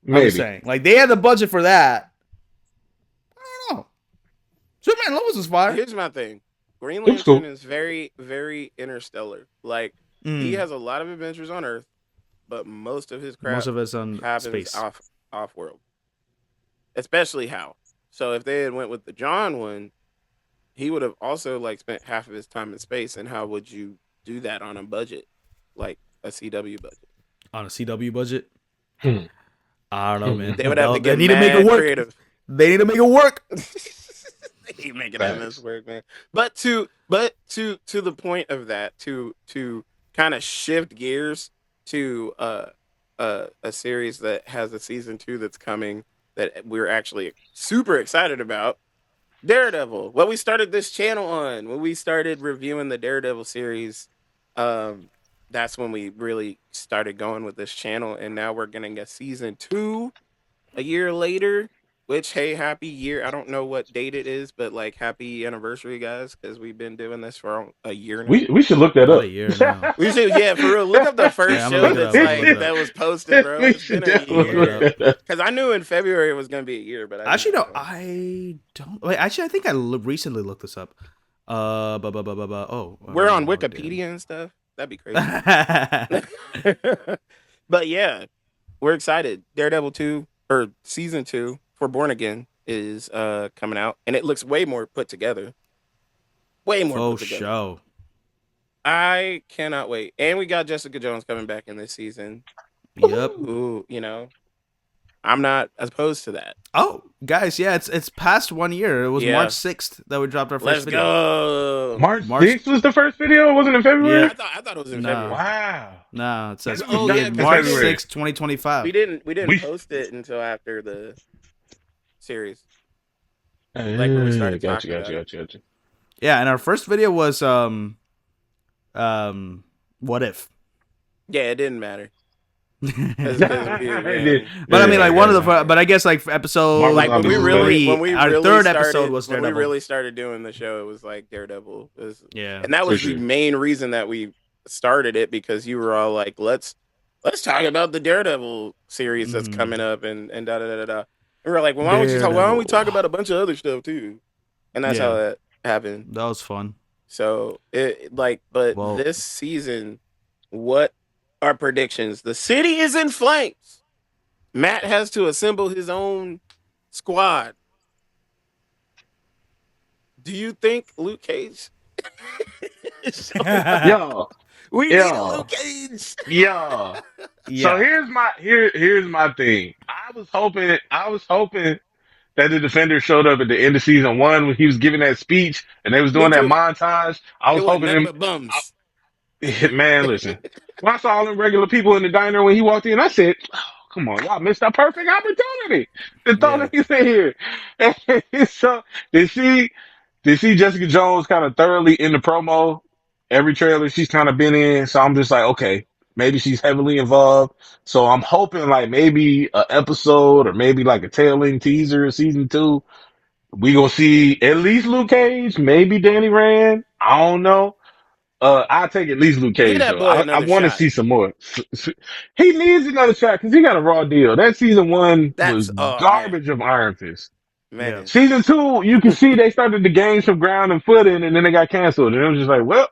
Speaker 4: I'm just
Speaker 2: Maybe.
Speaker 4: saying, like they had the budget for that. I don't know. Superman Lois was fire.
Speaker 3: Here's my thing. Green
Speaker 2: It was cool.
Speaker 3: Lantern is very, very interstellar. Like he has a lot of adventures on Earth, but most of his crap
Speaker 4: Most of us on
Speaker 3: happens
Speaker 4: space.
Speaker 3: off world. Especially Hal. So if they had went with the John one, he would have also like spent half of his time in space. And how would you do that on a budget, like a CW budget?
Speaker 4: On a CW budget,
Speaker 2: Hmm.
Speaker 4: I don't know, man.
Speaker 3: They would have to get
Speaker 4: They need to make it work.
Speaker 3: creative.
Speaker 4: They need to make it work.
Speaker 3: They keep making that mess work, man. But to the point of that, to kind of shift gears to a series that has a season 2 that's coming that we're actually super excited about. Daredevil. What we started this channel on, when we started reviewing the Daredevil series, that's when we really started going with this channel, and now we're getting a season 2 a year later. Which, hey, happy year! I don't know what date it is, but like happy anniversary, guys, because we've been doing this for a year now.
Speaker 2: We should look that
Speaker 4: About
Speaker 2: up.
Speaker 4: a year now.
Speaker 3: We should, yeah, for real. Look up the first
Speaker 4: Yeah, I'm
Speaker 3: show
Speaker 4: gonna look it
Speaker 3: that's
Speaker 4: up, I'm
Speaker 3: like
Speaker 4: gonna look it
Speaker 3: that
Speaker 4: up.
Speaker 3: was posted, bro.
Speaker 2: We
Speaker 3: It's
Speaker 2: should
Speaker 3: been a
Speaker 2: definitely
Speaker 3: year.
Speaker 2: look that up.
Speaker 3: Because I knew in February it was gonna be a year, but I
Speaker 4: Actually,
Speaker 3: didn't
Speaker 4: no,
Speaker 3: know.
Speaker 4: I don't. Wait, actually, I think I recently looked this up. Oh,
Speaker 3: We're on
Speaker 4: oh,
Speaker 3: Wikipedia and stuff. That'd be crazy.
Speaker 4: damn.
Speaker 3: But yeah, we're excited. Daredevil 2 or season 2 for Born Again is coming out, and it looks way more put together. Way more
Speaker 4: Oh,
Speaker 3: put together.
Speaker 4: show.
Speaker 3: I cannot wait. And we got Jessica Jones coming back in this season.
Speaker 4: Yep.
Speaker 3: Who, I'm not opposed to that.
Speaker 4: Oh, guys, yeah, it's past 1 year. It was
Speaker 3: Yeah.
Speaker 4: March 6th that we dropped our first
Speaker 3: Let's
Speaker 4: video.
Speaker 3: go.
Speaker 2: March
Speaker 4: March-
Speaker 2: 6th was the first video? Wasn't it February?
Speaker 4: Yeah.
Speaker 3: I thought it was in
Speaker 4: No.
Speaker 3: February.
Speaker 2: Wow.
Speaker 4: No, it says
Speaker 3: Oh, yeah,
Speaker 4: March
Speaker 2: February.
Speaker 4: 6th, 2025.
Speaker 3: We didn't
Speaker 2: We-
Speaker 3: post it until after the series. Like when we started
Speaker 2: gotcha,
Speaker 3: talking about it.
Speaker 2: gotcha.
Speaker 4: Yeah, and our first video was what if?
Speaker 3: Yeah, it didn't matter.
Speaker 2: It did.
Speaker 4: But I mean, like
Speaker 2: Yeah,
Speaker 4: one of
Speaker 2: yeah.
Speaker 4: the, but I guess like for episode
Speaker 2: Marvel
Speaker 3: Like when we
Speaker 2: Zombies
Speaker 3: really,
Speaker 2: is
Speaker 4: our
Speaker 3: really
Speaker 4: third
Speaker 3: started,
Speaker 4: episode was
Speaker 3: when
Speaker 4: Daredevil.
Speaker 3: we really started doing the show, it was like Daredevil.
Speaker 4: Yeah,
Speaker 3: And that was
Speaker 2: For
Speaker 3: the
Speaker 2: sure.
Speaker 3: main reason that we started it, because you were all like, let's talk about the Daredevil series that's
Speaker 4: Mhm.
Speaker 3: coming up and da da da da da. And we were like, well, why don't we
Speaker 4: Daredevil.
Speaker 3: talk about a bunch of other stuff too? And that's
Speaker 4: Yeah.
Speaker 3: how that happened.
Speaker 4: that was fun.
Speaker 3: So but
Speaker 4: Well-
Speaker 3: this season, what are predictions? The city is in flames. Matt has to assemble his own squad. Do you think Luke Cage?
Speaker 2: Yo,
Speaker 3: We
Speaker 2: Yeah.
Speaker 3: need a Luke Cage.
Speaker 2: yo.
Speaker 4: Yeah,
Speaker 2: So here's my thing. I was hoping that the Defender showed up at the end of season 1 when he was giving that speech and they was doing
Speaker 3: Me
Speaker 2: that
Speaker 3: too.
Speaker 2: montage. I was
Speaker 3: It was
Speaker 2: hoping
Speaker 3: nothing
Speaker 2: him.
Speaker 3: but bums.
Speaker 2: Man, listen. When I saw all them regular people in the diner when he walked in, I said, oh, come on, y'all missed a perfect opportunity to throw
Speaker 4: Yeah.
Speaker 2: these in here. So did she Jessica Jones kind of thoroughly in the promo? Every trailer she's kind of been in. So I'm just like, okay, maybe she's heavily involved. So I'm hoping like maybe a episode or maybe like a tailing teaser of season 2. We gonna see at least Luke Cage, maybe Danny Rand. I don't know. I'll take at least Luke Cage
Speaker 3: Give that
Speaker 2: though.
Speaker 3: boy
Speaker 2: I
Speaker 3: another
Speaker 2: want to
Speaker 3: shot.
Speaker 2: see some more. He needs another shot because he got a raw deal. That season 1
Speaker 3: That's-
Speaker 2: was
Speaker 3: oh,
Speaker 2: garbage of Iron Fist.
Speaker 3: Man.
Speaker 2: Season 2, you can see they started to gain some ground and footing, and then they got canceled. And it was just like, well,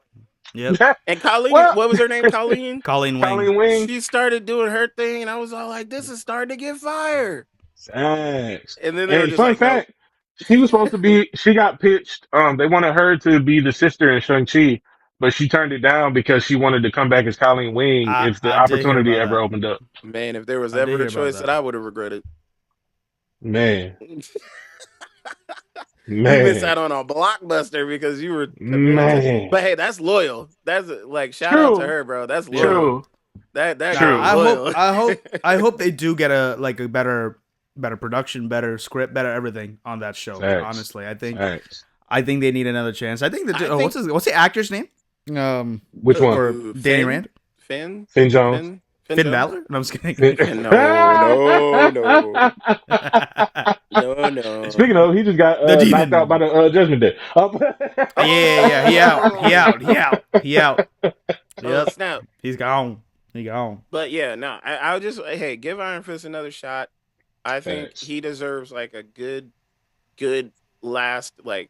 Speaker 4: Yep.
Speaker 3: And Colleen,
Speaker 2: Well-
Speaker 3: what was her name? Colleen?
Speaker 4: Colleen Wing.
Speaker 2: Colleen Wing.
Speaker 3: She started doing her thing, and I was all like, this is starting to get fired.
Speaker 2: Thanks.
Speaker 3: And then they were
Speaker 2: And
Speaker 3: just
Speaker 2: fun
Speaker 3: like, no.
Speaker 2: fact, she was supposed to be. She got pitched. They wanted her to be the sister in Shang-Chi, but she turned it down because she wanted to come back as Colleen Wing if the
Speaker 4: I did hear
Speaker 2: opportunity
Speaker 4: about
Speaker 2: ever
Speaker 4: that.
Speaker 2: opened up.
Speaker 3: Man, if there was
Speaker 4: I did
Speaker 3: ever a
Speaker 4: hear about
Speaker 3: choice that
Speaker 4: that.
Speaker 3: I would have regretted,
Speaker 2: Man,
Speaker 3: you miss
Speaker 2: man,
Speaker 3: out on a blockbuster because you were committed to.
Speaker 2: man.
Speaker 3: But hey, that's loyal. That's like shout out to
Speaker 2: True,
Speaker 3: her, bro. That's
Speaker 4: Yeah.
Speaker 3: loyal.
Speaker 2: true,
Speaker 3: That
Speaker 4: Nah,
Speaker 3: girl
Speaker 2: true.
Speaker 3: loyal.
Speaker 4: I hope they do get a like a better production, better script, better everything on that show.
Speaker 2: Facts,
Speaker 4: Honestly,
Speaker 2: facts.
Speaker 4: I think they need another chance. I think
Speaker 3: I
Speaker 4: that
Speaker 3: think
Speaker 4: what's the actor's name?
Speaker 2: Which one?
Speaker 4: For Danny
Speaker 3: Finn,
Speaker 4: Rand,
Speaker 3: Finn,
Speaker 2: Finn Jones.
Speaker 3: Finn, Finn
Speaker 4: Finn
Speaker 3: Jones.
Speaker 4: Balor. No, I'm just kidding.
Speaker 2: Finn-
Speaker 3: No, no, no, no,
Speaker 2: Speaking
Speaker 3: no.
Speaker 2: of, he just got
Speaker 4: The
Speaker 2: knocked out by
Speaker 4: demon.
Speaker 2: the Judgment Day.
Speaker 4: Yeah, he out. He
Speaker 3: Oh,
Speaker 4: out. He out. He out.
Speaker 3: oh
Speaker 4: Yep.
Speaker 3: snap!
Speaker 4: He's gone. He gone.
Speaker 3: But yeah, no, I'll just hey give Iron Fist another shot. I think
Speaker 2: Facts.
Speaker 3: he deserves like a good last like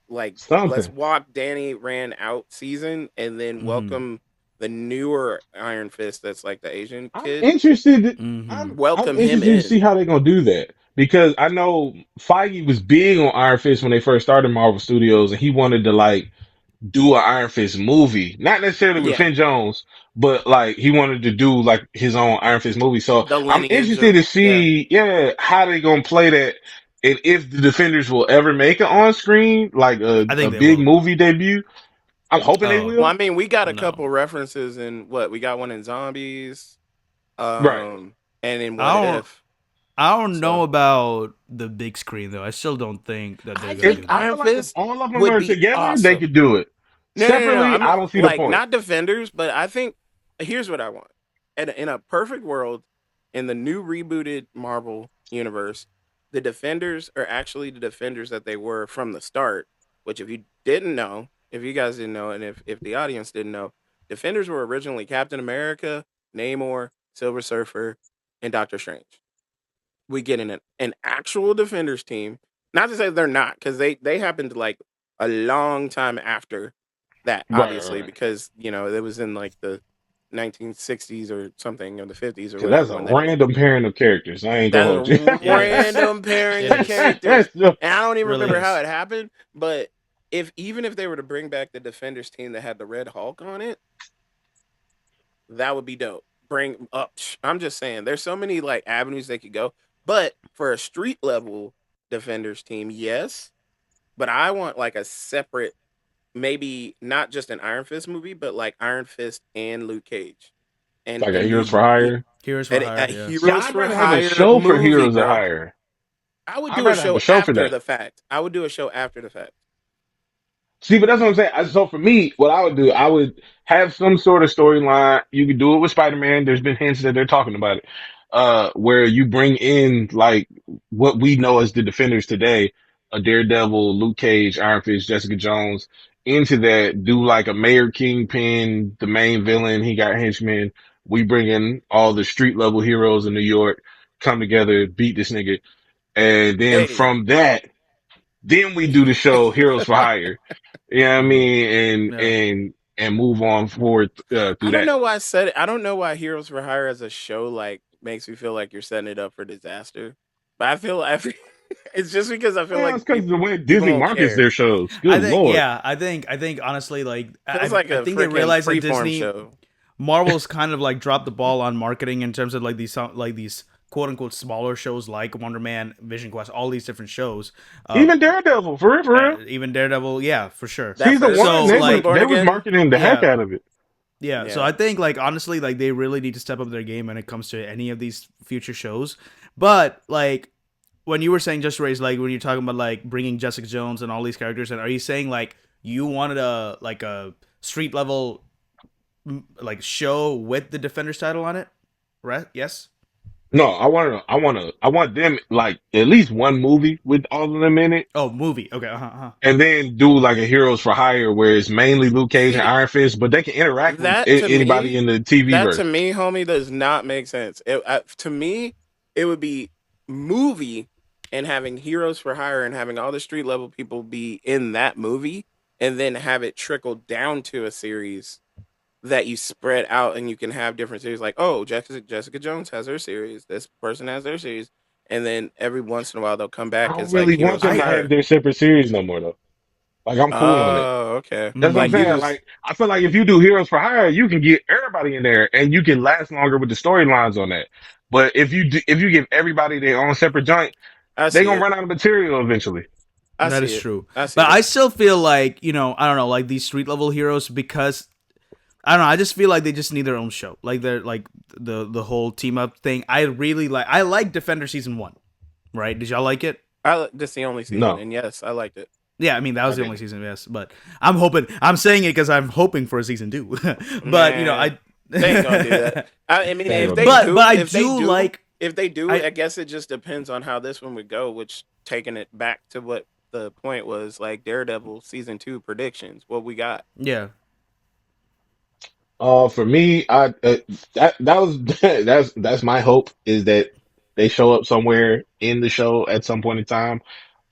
Speaker 3: let's
Speaker 2: Something.
Speaker 3: walk Danny Rand out season and then welcome the newer Iron Fist that's like the Asian
Speaker 2: I'm
Speaker 3: kid.
Speaker 2: interested.
Speaker 4: Mm-hmm.
Speaker 2: I'm
Speaker 3: Welcome him
Speaker 2: interested to see
Speaker 3: in.
Speaker 2: how they're gonna do that because I know Feige was big on Iron Fist when they first started Marvel Studios, and he wanted to like do an Iron Fist movie, not necessarily with
Speaker 3: Yeah,
Speaker 2: Finn Jones, but like he wanted to do like his own Iron Fist movie. So
Speaker 3: the
Speaker 2: I'm
Speaker 3: lineage
Speaker 2: interested
Speaker 3: of
Speaker 2: to
Speaker 3: yeah.
Speaker 2: see, yeah, how they gonna play that, and if the Defenders will ever make it on screen, like
Speaker 4: I
Speaker 2: a
Speaker 4: think they
Speaker 2: big
Speaker 4: will.
Speaker 2: movie debut. I'm hoping they
Speaker 4: Oh
Speaker 3: Well, I
Speaker 2: will.
Speaker 3: mean, we got a
Speaker 4: no.
Speaker 3: couple references in what we got one in Zombies,
Speaker 2: Right.
Speaker 3: and in What
Speaker 4: I don't.
Speaker 3: If.
Speaker 4: I don't know
Speaker 3: So
Speaker 4: about the big screen though. I still don't think that they're
Speaker 3: I
Speaker 4: gonna
Speaker 2: If
Speaker 3: think
Speaker 4: do
Speaker 2: I
Speaker 4: that.
Speaker 2: feel
Speaker 3: Iron
Speaker 2: like if
Speaker 3: Fist
Speaker 2: all of them
Speaker 3: would
Speaker 2: are
Speaker 3: be
Speaker 2: together, they
Speaker 3: awesome.
Speaker 2: could do it.
Speaker 3: No.
Speaker 2: Separately,
Speaker 3: I'm
Speaker 2: I
Speaker 3: not
Speaker 2: don't see the
Speaker 3: like
Speaker 2: point.
Speaker 3: not Defenders, but I think here's what I want. In a perfect world, in the new rebooted Marvel universe, the Defenders are actually the Defenders that they were from the start. Which, if you didn't know, if you guys didn't know, and if the audience didn't know, Defenders were originally Captain America, Namor, Silver Surfer, and Doctor Strange. We get in an actual Defenders team. Not to say they're not, because they happened like a long time after that,
Speaker 2: Right,
Speaker 3: obviously,
Speaker 2: right.
Speaker 3: because it was in like the 1960s or something or the 50s or
Speaker 2: Because that's
Speaker 3: whatever
Speaker 2: a
Speaker 3: when that
Speaker 2: random pairing of characters. I ain't gonna
Speaker 3: that's
Speaker 2: hold you.
Speaker 3: a
Speaker 4: It is.
Speaker 3: random pairing
Speaker 4: It
Speaker 3: of
Speaker 4: is.
Speaker 3: characters,
Speaker 2: So-
Speaker 3: and I don't even
Speaker 4: Really
Speaker 3: remember how
Speaker 4: is.
Speaker 3: it happened. But even if they were to bring back the Defenders team that had the Red Hulk on it, that would be dope. Bring up. I'm just saying, there's so many like avenues they could go. But for a street level Defenders team, yes. But I want like a separate, maybe not just an Iron Fist movie, but like Iron Fist and Luke Cage, and
Speaker 2: like a
Speaker 3: and
Speaker 2: Heroes for
Speaker 3: you
Speaker 2: Hire.
Speaker 4: Heroes for
Speaker 3: and
Speaker 4: Hire.
Speaker 3: a
Speaker 2: See,
Speaker 4: Yes.
Speaker 3: Heroes
Speaker 2: I'd
Speaker 3: for
Speaker 2: rather have a
Speaker 3: Hire
Speaker 2: show for
Speaker 3: movie,
Speaker 2: Heroes of
Speaker 3: bro.
Speaker 2: Hire.
Speaker 3: I would
Speaker 2: I'd
Speaker 3: do a
Speaker 2: rather have a
Speaker 3: show
Speaker 2: show for
Speaker 3: after
Speaker 2: that.
Speaker 3: the fact. I would do a show after the fact.
Speaker 2: See, but that's what I'm saying. So for me, what I would do, I would have some sort of storyline. You could do it with Spider-Man. There's been hints that they're talking about it. Where you bring in like what we know as the Defenders today, a Daredevil, Luke Cage, Iron Fist, Jessica Jones, into that, do like a Mayor Kingpin, the main villain, he got henchmen. We bring in all the street level heroes in New York, come together, beat this nigga. And then
Speaker 3: Hey,
Speaker 2: from that, then we do the show Heroes for Hire. You know what I
Speaker 4: Mm,
Speaker 2: mean?
Speaker 4: yeah.
Speaker 2: And move on forward
Speaker 3: I
Speaker 2: through
Speaker 3: don't
Speaker 2: that.
Speaker 3: know why I said it. I don't know why Heroes for Hire as a show like makes me feel like you're setting it up for disaster. But it's just because I feel
Speaker 2: Well,
Speaker 3: like
Speaker 2: it's because of the way
Speaker 3: people
Speaker 2: Disney
Speaker 3: won't
Speaker 2: markets
Speaker 3: care.
Speaker 2: their shows. Good
Speaker 4: I think.
Speaker 2: Lord.
Speaker 4: Yeah. I think honestly, like
Speaker 3: Feels like
Speaker 4: I
Speaker 3: a
Speaker 4: think they
Speaker 3: freaking
Speaker 4: realized that
Speaker 3: freeform
Speaker 4: Disney
Speaker 3: show.
Speaker 4: Marvel's kind of like dropped the ball on marketing in terms of like these quote unquote smaller shows like Wonder Man, Vision Quest, all these different shows. Uh,
Speaker 2: Even Daredevil, for real, for real.
Speaker 4: even Daredevil, yeah, for sure.
Speaker 3: That
Speaker 2: Season
Speaker 3: first
Speaker 2: one,
Speaker 4: So
Speaker 3: season
Speaker 4: like,
Speaker 3: of Born
Speaker 2: they was
Speaker 3: Again,
Speaker 2: marketing the heck
Speaker 4: yeah,
Speaker 2: out of it.
Speaker 4: yeah. So
Speaker 3: yeah.
Speaker 4: I think like honestly, like they really need to step up their game when it comes to any of these future shows. But like when you were saying JusRzd, like when you're talking about like bringing Jessica Jones and all these characters, and are you saying like you wanted a street level like show with the Defenders title on it? Right? Yes.
Speaker 2: No, I want them like at least one movie with all of them in it,
Speaker 4: Oh, movie. Okay. Uh-huh.
Speaker 2: and then do like a Heroes for Hire where it's mainly Luke Cage and
Speaker 3: See,
Speaker 2: Iron Fist, but they can interact with
Speaker 3: that to
Speaker 2: anybody
Speaker 3: me,
Speaker 2: in the TV
Speaker 3: that to
Speaker 2: verse.
Speaker 3: me, homie, does not make sense. To me, it would be movie and having Heroes for Hire and having all the street level people be in that movie, and then have it trickle down to a series that you spread out, and you can have different series. Like, oh, Jessica Jones has her series. This person has their series, and then every once in a while they'll come
Speaker 2: I
Speaker 3: back
Speaker 2: don't
Speaker 3: as like
Speaker 2: really want
Speaker 3: Heroes
Speaker 2: them
Speaker 3: for
Speaker 2: to
Speaker 4: I
Speaker 2: have
Speaker 3: Hire.
Speaker 2: their separate series no more though. Like I'm cool on it.
Speaker 3: Oh, okay.
Speaker 2: That's what I'm
Speaker 3: Like you
Speaker 2: saying.
Speaker 3: just
Speaker 2: Like I feel like if you do Heroes for Hire, you can get everybody in there, and you can last longer with the storylines on that. But if you give everybody their own separate joint,
Speaker 3: I
Speaker 2: they
Speaker 3: see
Speaker 2: gonna
Speaker 3: it.
Speaker 2: run out of material eventually.
Speaker 3: I
Speaker 4: That
Speaker 3: see
Speaker 4: is
Speaker 3: it.
Speaker 4: true.
Speaker 3: I see
Speaker 4: But
Speaker 3: it.
Speaker 4: I still feel like, I don't know, like these street level heroes, because I don't know, I just feel like they just need their own show. Like they're like the whole team up thing. I like Defender season 1. Right? Did y'all like it?
Speaker 3: This the only season,
Speaker 2: No,
Speaker 3: and yes, I liked it.
Speaker 4: Yeah, I mean that
Speaker 2: I
Speaker 4: was the only
Speaker 2: didn't.
Speaker 4: season, yes. But I'm saying it because I'm hoping for a season 2. But
Speaker 3: Nah,
Speaker 4: I
Speaker 3: they ain't gonna do that. I mean,
Speaker 2: They ain't
Speaker 3: if
Speaker 2: gonna
Speaker 3: they
Speaker 2: do
Speaker 4: but
Speaker 2: that.
Speaker 3: do,
Speaker 4: I
Speaker 3: if they
Speaker 4: do
Speaker 3: do,
Speaker 4: like
Speaker 3: if they do,
Speaker 4: I
Speaker 3: I guess it just depends on how this one would go. Which taking it back to what the point was, like Daredevil season 2 predictions. What we got?
Speaker 4: yeah.
Speaker 2: For me, I that was that's my hope is that they show up somewhere in the show at some point in time.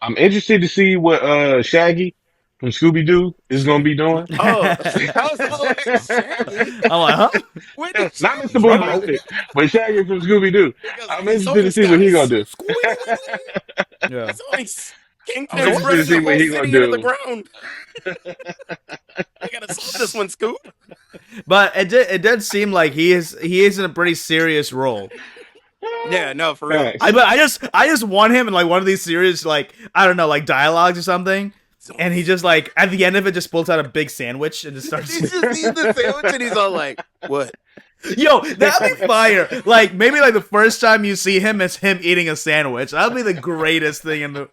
Speaker 2: I'm interested to see what Shaggy from Scooby Doo is gonna be doing.
Speaker 3: Oh, I was like Shaggy.
Speaker 4: I'm like, huh?
Speaker 3: When did
Speaker 2: Not
Speaker 3: Shaggy
Speaker 2: Mr.
Speaker 3: show up?
Speaker 2: Bombastic, but Shaggy from Scooby Doo.
Speaker 3: He goes,
Speaker 2: I'm
Speaker 3: it's
Speaker 2: interested
Speaker 3: only
Speaker 2: to see what he gonna
Speaker 3: skies.
Speaker 2: do.
Speaker 4: Yeah.
Speaker 3: It's only
Speaker 2: I'm
Speaker 3: Kingpin is
Speaker 2: interested to
Speaker 3: running
Speaker 2: see
Speaker 3: the
Speaker 2: what
Speaker 3: whole
Speaker 2: he gonna
Speaker 3: city into the
Speaker 2: do.
Speaker 3: ground. I gotta solve this one, Scoop.
Speaker 4: But it did seem like he is in a pretty serious role.
Speaker 3: Yeah, no, for real.
Speaker 2: Facts.
Speaker 4: But I just want him in like one of these serious, like, I don't know, like dialogues or something. And he just like at the end of it just pulls out a big sandwich and just starts.
Speaker 3: He just eats the sandwich and he's all like, "What?"
Speaker 4: Yo, that'd be fire. Like maybe like the first time you see him is him eating a sandwich. That'd be the greatest thing in the.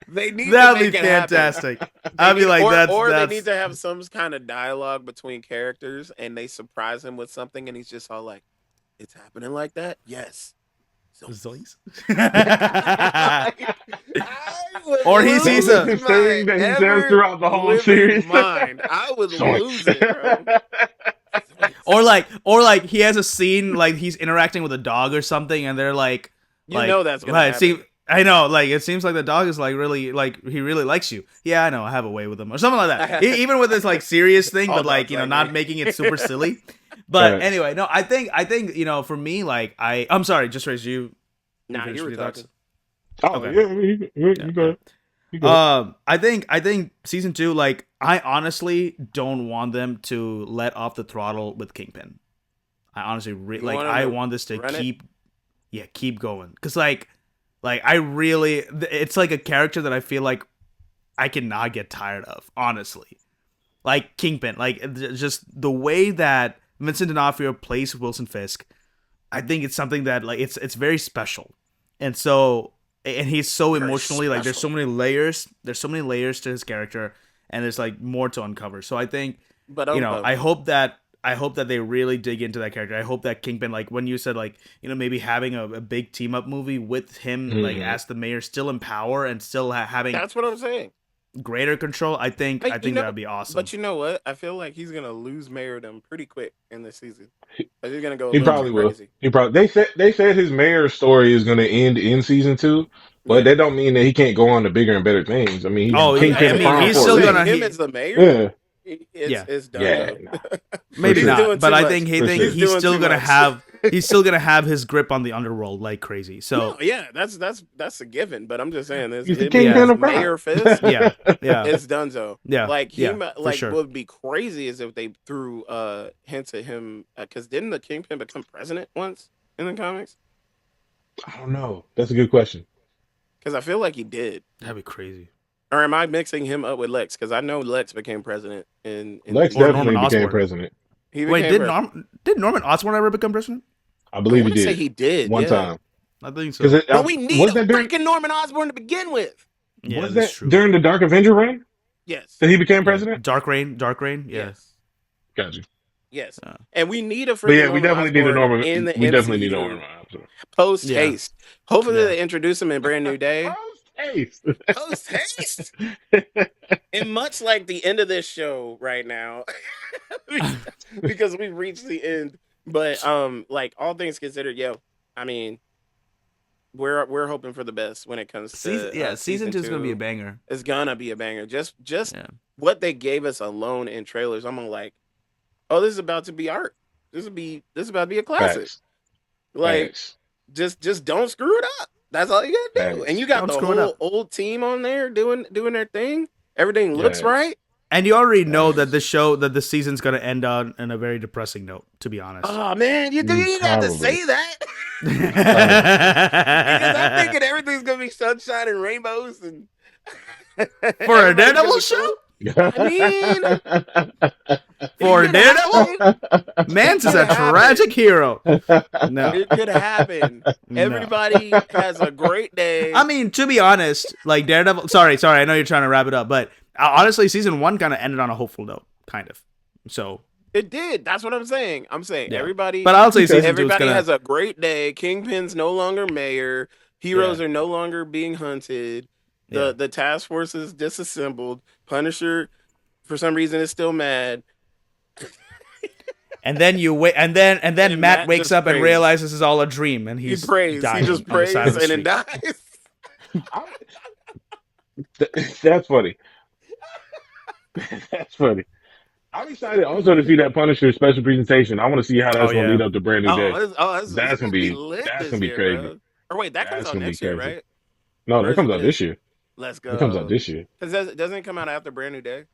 Speaker 3: They need to
Speaker 4: That'd
Speaker 3: make
Speaker 4: be
Speaker 3: it happen.
Speaker 4: fantastic. I'd be like,
Speaker 3: or
Speaker 4: that's
Speaker 3: they need to have some kind of dialogue between characters, and they surprise him with something, and he's just all like, "It's happening like that." Yes. So,
Speaker 4: Zoinks.
Speaker 3: or
Speaker 4: he sees a-
Speaker 2: This thing that he says throughout the whole series.
Speaker 3: Mind. I would lose it, bro.
Speaker 4: or like he has a scene like he's interacting with a dog or something, and they're like,
Speaker 3: You know that's gonna happen.
Speaker 4: See, I know, like it seems like the dog is like really like he really likes you. Yeah, I know, I have a way with him or something like that. Even with this like serious thing,
Speaker 3: All
Speaker 4: but like
Speaker 3: dogs like
Speaker 4: not
Speaker 3: me.
Speaker 4: making it super silly. But
Speaker 2: Right.
Speaker 4: anyway, no, I think for me, like I'm sorry, just raise you.
Speaker 3: Nah,
Speaker 4: finish
Speaker 3: you were
Speaker 4: your thoughts?
Speaker 2: Oh
Speaker 4: Okay.
Speaker 2: yeah, you go. You go.
Speaker 4: I think season 2, like I honestly don't want them to let off the throttle with Kingpin. I honestly like
Speaker 3: want 'em
Speaker 4: I
Speaker 3: to
Speaker 4: want this to
Speaker 3: run it?
Speaker 4: keep going, because like I really, it's like a character that I feel like I cannot get tired of, honestly. Like Kingpin, like just the way that Vincent D'Onofrio plays Wilson Fisk, I think it's something that like it's very special, and he's so
Speaker 3: Very
Speaker 4: emotionally like there's so
Speaker 3: special.
Speaker 4: many layers. There's so many layers to his character, and there's like more to uncover. So I think
Speaker 3: But
Speaker 4: I hope that they really dig into that character. I hope that Kingpin, like when you said like maybe having a big team up movie with him like as the mayor, still in power and still having
Speaker 3: that's what I'm saying.
Speaker 4: greater control. I think
Speaker 3: Hey, you know-
Speaker 4: that'd be awesome.
Speaker 3: But you know what? I feel like he's gonna lose mayordom pretty quick in this season. Like, he's gonna go a
Speaker 2: He
Speaker 3: little
Speaker 2: probably
Speaker 3: too
Speaker 2: will.
Speaker 3: crazy.
Speaker 2: He probably they said his mayor story is going to end in season 2, but
Speaker 3: Yeah.
Speaker 2: that don't mean that he can't go on to bigger and better things. I mean,
Speaker 4: Oh,
Speaker 2: he's
Speaker 4: yeah,
Speaker 2: Kingpin
Speaker 4: I
Speaker 2: the
Speaker 4: mean,
Speaker 2: Crown
Speaker 4: he's
Speaker 2: for a
Speaker 4: still
Speaker 2: reason.
Speaker 4: gonna-
Speaker 3: him
Speaker 4: he-
Speaker 3: as the mayor.
Speaker 2: Yeah,
Speaker 3: It's done.
Speaker 2: yeah,
Speaker 3: though.
Speaker 2: nah.
Speaker 4: Maybe
Speaker 2: For
Speaker 4: not,
Speaker 3: doing
Speaker 4: but
Speaker 3: too
Speaker 4: I
Speaker 3: much.
Speaker 4: think
Speaker 2: For sure.
Speaker 4: he's
Speaker 3: doing
Speaker 4: still
Speaker 3: too
Speaker 4: gonna
Speaker 3: much.
Speaker 4: have his grip on the underworld like crazy. So
Speaker 3: No, yeah, that's a given. But I'm just saying, this
Speaker 2: He's the
Speaker 3: him
Speaker 2: Kingpin
Speaker 3: as
Speaker 2: of crime.
Speaker 3: Mayor Fisk.
Speaker 4: yeah,
Speaker 3: It's Dunzo.
Speaker 4: Yeah,
Speaker 3: Like
Speaker 4: yeah, for
Speaker 3: like
Speaker 4: sure.
Speaker 3: what would be crazy is if they threw hints at him, because didn't the Kingpin become president once in the comics?
Speaker 2: I don't know. That's a good question.
Speaker 3: Because I feel like he did.
Speaker 4: That'd be crazy.
Speaker 3: Or am I mixing him up with Lex? Because I know Lex became president in
Speaker 2: Lex
Speaker 3: season-
Speaker 2: definitely
Speaker 4: Norman
Speaker 2: became
Speaker 4: Osborn.
Speaker 2: president.
Speaker 3: He
Speaker 4: Wait,
Speaker 3: became
Speaker 4: did
Speaker 3: president.
Speaker 4: Norman Osborn ever become president?
Speaker 2: I believe
Speaker 3: I
Speaker 2: he
Speaker 3: wanna say
Speaker 2: did
Speaker 3: he did
Speaker 2: one
Speaker 3: yeah.
Speaker 2: time.
Speaker 4: I think so.
Speaker 2: Because
Speaker 3: But we need
Speaker 2: was
Speaker 3: a
Speaker 2: that during
Speaker 3: freaking Norman Osborn to begin with.
Speaker 4: Yeah,
Speaker 2: was
Speaker 4: that's
Speaker 2: that
Speaker 4: true.
Speaker 2: during the Dark Avenger reign
Speaker 3: Yes.
Speaker 2: that he became
Speaker 4: Yeah.
Speaker 2: president?
Speaker 4: Dark Reign. Yeah.
Speaker 3: Yes.
Speaker 2: Got you.
Speaker 3: Yes.
Speaker 4: Yeah.
Speaker 3: And we need a freaking
Speaker 2: But yeah,
Speaker 3: Norman
Speaker 2: we definitely need a
Speaker 3: Osborn
Speaker 2: Norman.
Speaker 3: in the
Speaker 2: We definitely need a
Speaker 3: MCU.
Speaker 2: Norman Osborn.
Speaker 3: Post
Speaker 4: Yeah.
Speaker 3: haste. Hopefully
Speaker 4: Yeah.
Speaker 3: they introduce him in Brand New Day.
Speaker 2: Taste.
Speaker 3: Post haste. And much like the end of this show right now, because we've reached the end. But like all things considered, I mean, we're hoping for the best when it comes to
Speaker 4: season 2 is gonna be a banger.
Speaker 3: It's gonna be a banger. Just
Speaker 4: Yeah.
Speaker 3: what they gave us alone in trailers, I'm gonna like, oh, this is about to be art. This is about to be a classic.
Speaker 2: Facts.
Speaker 3: Like,
Speaker 2: Facts.
Speaker 3: just don't screw it up. That's all you gotta do.
Speaker 2: Facts.
Speaker 3: And you got
Speaker 4: Don't
Speaker 3: the
Speaker 4: screw it
Speaker 3: whole
Speaker 4: up.
Speaker 3: old team on there doing their thing. Everything looks
Speaker 2: Yes.
Speaker 3: right.
Speaker 4: And you already know that
Speaker 2: Yes.
Speaker 4: the season's gonna end on a very depressing note, to be honest.
Speaker 3: Oh man, you didn't have to
Speaker 2: Probably.
Speaker 3: say that.
Speaker 2: Probably.
Speaker 3: Because I'm thinking everything's gonna be sunshine and rainbows and
Speaker 4: For a
Speaker 3: everybody's gonna
Speaker 4: Daredevil
Speaker 3: be
Speaker 4: show?
Speaker 3: cool. I mean,
Speaker 4: For
Speaker 3: it could
Speaker 4: Daredevil?
Speaker 3: happen.
Speaker 4: Mance is
Speaker 3: could
Speaker 4: a
Speaker 3: happen.
Speaker 4: tragic hero. No.
Speaker 3: It could happen.
Speaker 4: No.
Speaker 3: Everybody has a great day.
Speaker 4: I mean, to be honest, like Daredevil. Sorry, I know you're trying to wrap it up, but honestly, season 1 kind of ended on a hopeful note, kind of. So
Speaker 3: It did. That's what I'm saying. I'm saying
Speaker 4: yeah.
Speaker 3: everybody.
Speaker 4: But I'll say season 2 is
Speaker 3: everybody
Speaker 4: gonna.
Speaker 3: has a great day. Kingpin's no longer mayor. Heroes are no longer being hunted. The task force is disassembled. Punisher, for some reason, is still mad.
Speaker 4: And then you wait, and then
Speaker 3: And
Speaker 4: Matt wakes
Speaker 3: just
Speaker 4: up and
Speaker 3: prays.
Speaker 4: realizes it's all a dream, and
Speaker 3: He
Speaker 4: he's
Speaker 3: prays.
Speaker 4: dying
Speaker 3: He just
Speaker 4: on the
Speaker 3: prays
Speaker 4: side of the
Speaker 3: and then
Speaker 4: street.
Speaker 3: dies.
Speaker 2: That's funny. That's funny. I'm excited also to see that Punisher special presentation. I want to see how that's going to lead up to Brand New Day.
Speaker 3: That's
Speaker 2: gonna be
Speaker 3: lit
Speaker 2: that's
Speaker 3: this
Speaker 2: gonna be
Speaker 3: year,
Speaker 2: crazy.
Speaker 3: bro. Or wait, that comes
Speaker 2: That's
Speaker 3: out
Speaker 2: gonna be
Speaker 3: next year,
Speaker 2: crazy.
Speaker 3: right?
Speaker 2: No,
Speaker 3: Or
Speaker 2: that
Speaker 3: is
Speaker 2: comes
Speaker 3: it
Speaker 2: out
Speaker 3: this?
Speaker 2: this year.
Speaker 3: Let's go.
Speaker 2: It comes out this year.
Speaker 3: Because doesn't it come out after Brand New Day?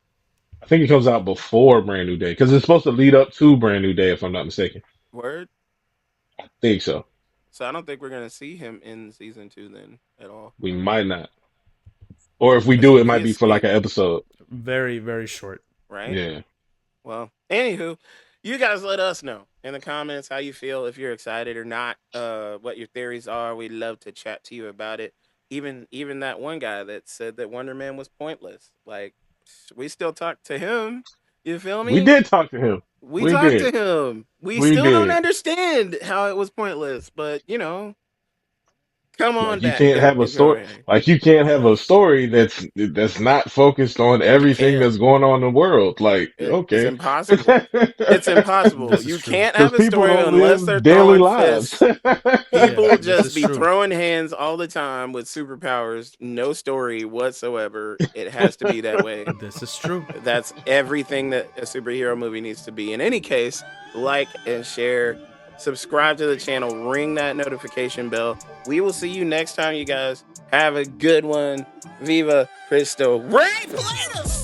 Speaker 2: I think it comes out before Brand New Day because it's supposed to lead up to Brand New Day, if I'm not mistaken.
Speaker 3: Word.
Speaker 2: I think so.
Speaker 3: So I don't think we're gonna see him in season 2 then at all.
Speaker 2: We might not, or if we do, it might be for like an episode.
Speaker 4: Very, very short.
Speaker 3: Right?
Speaker 2: Yeah.
Speaker 3: Well, anywho, you guys let us know in the comments how you feel, if you're excited or not, what your theories are. We'd love to chat to you about it. Even that one guy that said that Wonder Man was pointless. Like, we still talk to him. You feel me?
Speaker 2: We did talk to him.
Speaker 3: We talked to him. We still don't
Speaker 2: did.
Speaker 3: understand how it was pointless, but you know, come on
Speaker 2: Like you
Speaker 3: back.
Speaker 2: can't have a story. Like you can't have a story that's not focused on everything that's going on in the world. Like okay,
Speaker 3: It's impossible. It's impossible.
Speaker 4: This is
Speaker 3: You
Speaker 4: true.
Speaker 3: can't have a
Speaker 2: people
Speaker 3: story
Speaker 2: don't
Speaker 3: unless they're
Speaker 2: live daily
Speaker 3: throwing
Speaker 2: lives.
Speaker 3: fists. People
Speaker 4: Yeah, this
Speaker 3: just
Speaker 4: is
Speaker 3: be
Speaker 4: true.
Speaker 3: throwing hands all the time with superpowers, no story whatsoever. It has to be that way.
Speaker 4: This is true.
Speaker 3: That's everything that a superhero movie needs to be. In any case, like and share, subscribe to the channel, ring that notification bell. We will see you next time, you guys. Have a good one. Viva Cristo Rey Platos!